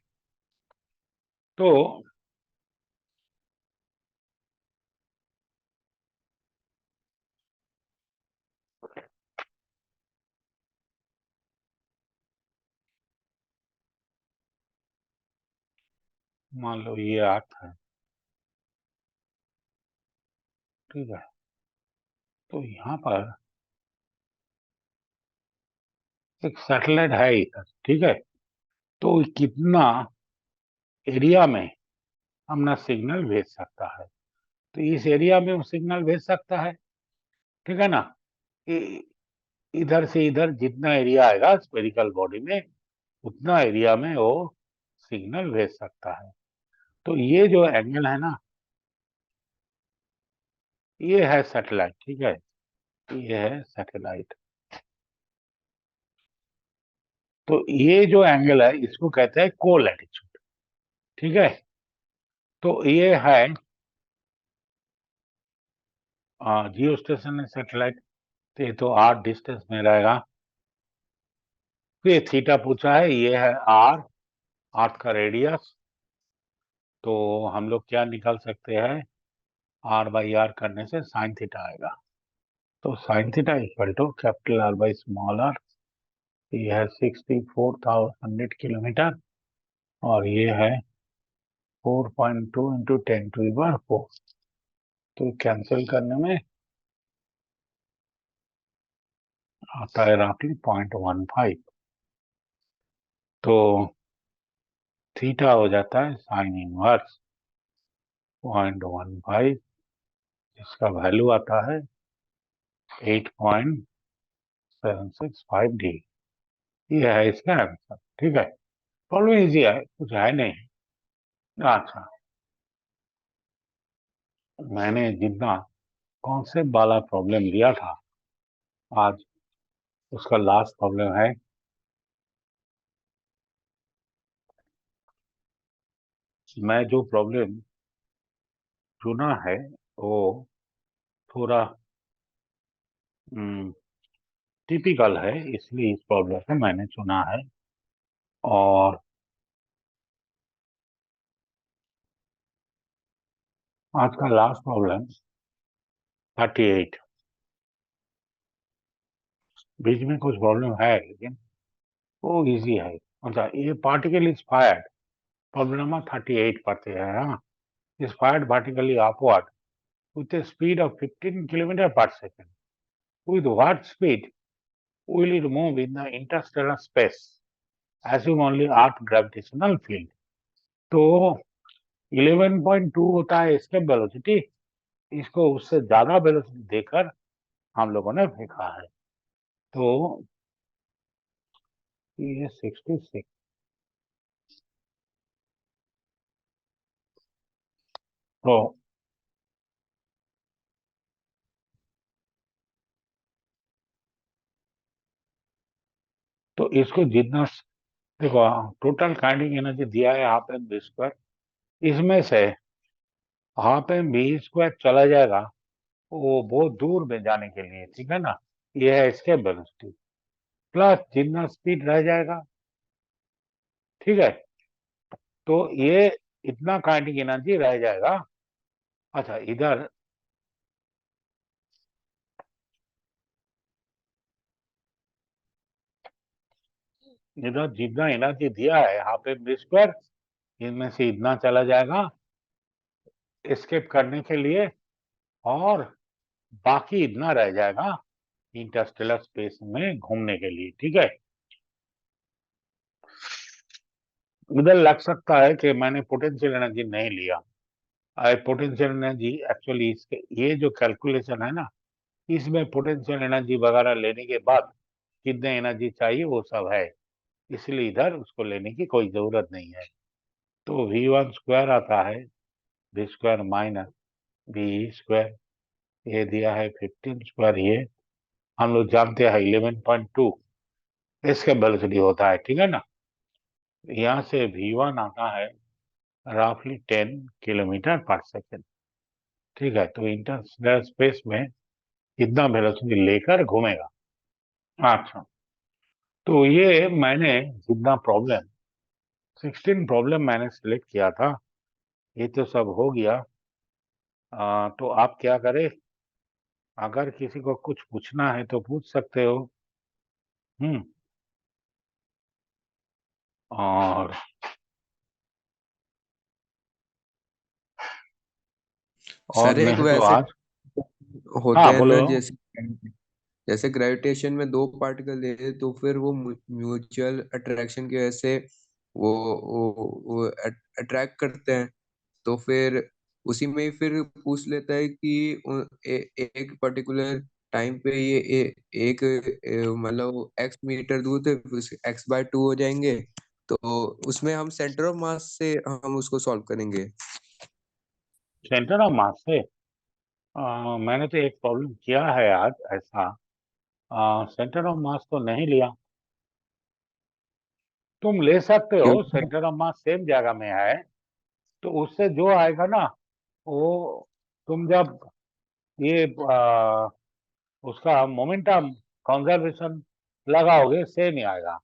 Speaker 2: तो मान लो ये 8 है, ठीक है। तो यहाँ पर एक सैटेलाइट है इधर, ठीक है। तो कितना एरिया में अपना सिग्नल भेज सकता है, तो इस एरिया में वो सिग्नल भेज सकता है, ठीक है ना। इ- इधर से इधर जितना एरिया आएगा स्फेरिकल बॉडी में, उतना एरिया में वो सिग्नल भेज सकता है। तो ये जो एंगल है ना, ये है सैटेलाइट, ठीक है। ये है सैटेलाइट। तो ये जो एंगल है इसको कहते हैं को लैटिट्यूड, ठीक है। तो ये है जियो स्टेशन सैटेलाइट। तो ये तो 8 डिस्टेंस में रहेगा। तो ये थीटा पूछा है, ये है आर, 8 का रेडियस। तो हम लोग क्या निकाल सकते हैं, r/r करने से साइन थीटा आएगा। तो sine theta equal to capital R by small r। ये है 64,100 किलोमीटर और ये है 4.2 इंटू 10⁴। तो कैंसिल करने में आता है रफली 0.15। तो थीटा हो जाता है साइन इनवर्स 0.15, इसका वैल्यू आता है 8.765 डी। ये है इसका आंसर, ठीक है। प्रॉब्लम इजी है, कुछ है नहीं। अच्छा, मैंने जितना कॉन्सेप्ट वाला प्रॉब्लम लिया था आज, उसका लास्ट प्रॉब्लम है। मैं जो प्रॉब्लम चुना है वो थोड़ा टिपिकल है, इसलिए इस प्रॉब्लम को मैंने चुना है। और आज का लास्ट प्रॉब्लम 38। बीच में कुछ प्रॉब्लम है लेकिन वो इजी है। अच्छा, ये particle is fired, problem number 38 पढ़ते हैं। हाँ, is fired vertically upward with a speed of 15 kilometer per second. With what speed will it move in the interstellar space? Assume only Earth gravitational field. तो 11.2 होता है escape velocity, इसको उससे ज्यादा velocity देकर हम लोगों ने फेंका है। तो ये 66। तो इसको जितना, देखो टोटल काइनेटिक एनर्जी दिया है हाफ एम वी स्क्वायर, इसमें से वहां पे बी स्क्वायर चला जाएगा, वो बहुत दूर में जाने के लिए, ठीक है ना। ये है एस्केप वेलोसिटी प्लस जितना स्पीड रह जाएगा, ठीक है। तो ये इतना काइनेटिक एनर्जी रह जाएगा। अच्छा, इधर इधर जितना एनर्जी दिया है हाफ एम बी स्क्वायर, इनमें से इतना चला जाएगा एस्केप करने के लिए, और बाकी इतना रह जाएगा इंटरस्टेलर स्पेस में घूमने के लिए, ठीक है। इधर लग सकता है कि मैंने पोटेंशियल एनर्जी नहीं लिया। पोटेंशियल एनर्जी एक्चुअली इसके ये जो कैलकुलेशन है ना, इसमें पोटेंशियल एनर्जी वगैरह लेने के बाद कितने एनर्जी चाहिए वो सब है, इसलिए इधर उसको लेने की कोई जरूरत नहीं है। तो V1 स्क्वायर आता है V square minus V square, ये दिया है 15 स्क्वायर, ये हम लोग जानते हैं 11.2 इसके वेलोसिटी होता है, ठीक है ना। यहाँ से V1 आता है रफली 10 किलोमीटर पर सेकेंड, ठीक है। तो इंटरस्टेलर स्पेस में कितना वेलोसिटी लेकर घूमेगा। अच्छा, तो ये मैंने जितना प्रॉब्लम 16 प्रॉब्लम मैंने सिलेक्ट किया था, ये तो सब हो गया। तो आप क्या करें, अगर किसी को कुछ पूछना है तो पूछ सकते हो। और
Speaker 3: सर एक
Speaker 2: नहीं तो
Speaker 3: वैसे
Speaker 2: आज,
Speaker 3: होते
Speaker 2: हाँ
Speaker 3: हैं
Speaker 2: बोलो।
Speaker 3: ना, जैसे जैसे ग्रेविटेशन में दो पार्टिकल है तो फिर वो म्यूचुअल अट्रैक्शन की वजह से वो अट्रैक्ट करते हैं। तो फिर उसी में ही फिर पूछ लेता है कि एक पर्टिकुलर टाइम पे ये एक मतलब एक्स मीटर दूर थे, x/2 हो जाएंगे। तो उसमें हम सेंटर ऑफ मास से हम उसको सॉल्व करेंगे।
Speaker 2: सेंटर ऑफ मास से मैंने तो एक प्रॉब्लम किया है आज ऐसा। सेंटर ऑफ मास तो नहीं लिया, तुम ले सकते
Speaker 3: क्यों?
Speaker 2: हो, सेंटर ऑफ मास सेम जगह में है, तो उससे जो आएगा ना वो, तुम जब ये उसका मोमेंटम कंजर्वेशन लगाओगे सेम ही आएगा,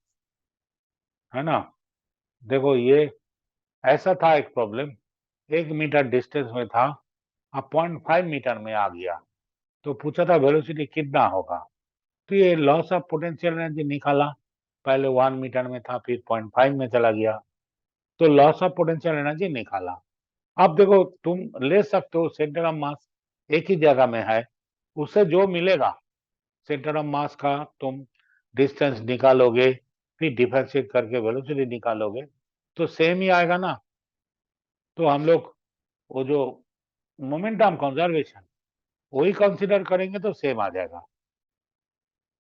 Speaker 2: है ना। देखो ये ऐसा था एक प्रॉब्लम, 1 मीटर डिस्टेंस में था, अब 0.5 मीटर में आ गया, तो पूछा था वेलोसिटी कितना होगा। तो ये लॉस ऑफ पोटेंशियल एनर्जी निकाला, पहले 1 मीटर में था फिर 0.5 में चला गया, तो लॉस ऑफ पोटेंशियल एनर्जी निकाला। अब देखो तुम ले सकते हो, सेंटर ऑफ मास एक ही जगह में है, उससे जो मिलेगा सेंटर ऑफ मास का तुम डिस्टेंस निकालोगे, फिर डिफरेंशिएट करके वेलोसिटी निकालोगे, तो सेम ही आएगा ना। तो हम लोग वो जो मोमेंटम कंजर्वेशन वही कंसीडर करेंगे तो सेम आ जाएगा,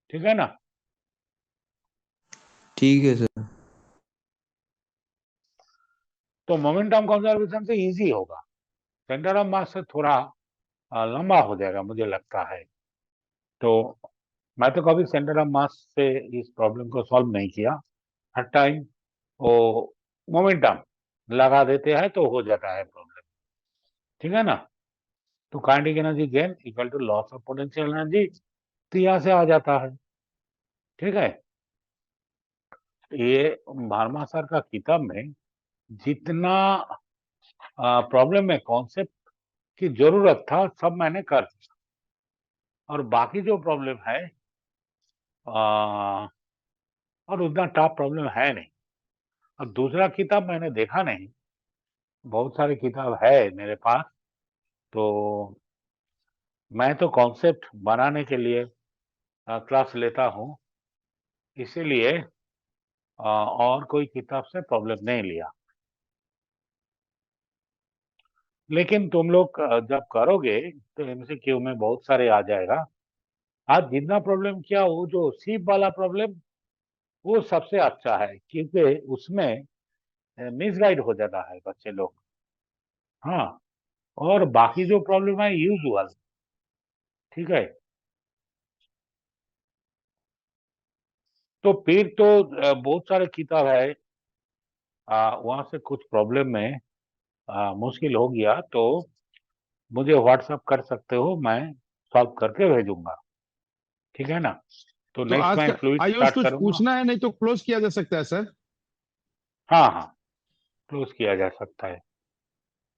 Speaker 2: ठीक है ना।
Speaker 3: ठीक है सर।
Speaker 2: तो मोमेंटम कंजर्वेशन से इजी होगा, सेंटर ऑफ मास से थोड़ा लंबा हो जाएगा मुझे लगता है। तो मैं तो कभी सेंटर ऑफ मास से इस प्रॉब्लम को सॉल्व नहीं किया, हर टाइम वो मोमेंटम लगा देते हैं तो हो जाता है प्रॉब्लम, ठीक है ना। तो kinetic energy gain equal to loss of potential energy, तो यहाँ से आ जाता है, ठीक है। ये वर्मा सर का किताब में जितना प्रॉब्लम में कॉन्सेप्ट की जरूरत था सब मैंने कर दिया, और बाकी जो प्रॉब्लम है आ, और उतना टफ प्रॉब्लम है नहीं। अब दूसरा किताब मैंने देखा नहीं, बहुत सारी किताब है मेरे पास, तो मैं तो कॉन्सेप्ट बनाने के लिए क्लास लेता हूँ, इसीलिए और कोई किताब से प्रॉब्लम नहीं लिया। लेकिन तुम लोग जब करोगे तो एमसीक्यू में बहुत सारे आ जाएगा। आज जितना प्रॉब्लम किया वो जो सीप वाला प्रॉब्लम वो सबसे अच्छा है, क्योंकि उसमें मिसगाइड हो जाता है बच्चे लोग। हाँ, और बाकी जो प्रॉब्लम है यूजुअल, ठीक है। तो फिर तो बहुत सारे किताब है, वहां से कुछ प्रॉब्लम में मुश्किल हो गया, तो मुझे व्हाट्सअप कर सकते हो, मैं सॉल्व करके भेजूंगा, ठीक है ना। तो
Speaker 5: तो
Speaker 2: नेक्स्ट
Speaker 5: आज
Speaker 2: मैं
Speaker 5: का
Speaker 2: फ्लूइड
Speaker 5: आयुष
Speaker 2: स्टार्ट
Speaker 5: कुछ
Speaker 2: करूंगा।
Speaker 5: पूछना है, नहीं तो क्लोज किया जा सकता है सर।
Speaker 2: हाँ हाँ, क्लोज किया जा सकता है,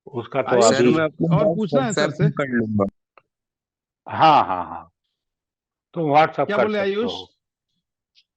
Speaker 2: उसका तो
Speaker 5: आयुष
Speaker 3: सर
Speaker 2: अभी।
Speaker 3: मैं अपना
Speaker 5: और
Speaker 3: डाउट
Speaker 5: पूछना है सर
Speaker 3: व्हाट्सएप
Speaker 5: से।
Speaker 3: में कर लूंगा।
Speaker 2: हाँ हाँ हाँ, तुम व्हाट्सअप
Speaker 5: क्या
Speaker 2: कर
Speaker 5: बोले
Speaker 2: सकते
Speaker 5: आयुष?
Speaker 2: हो।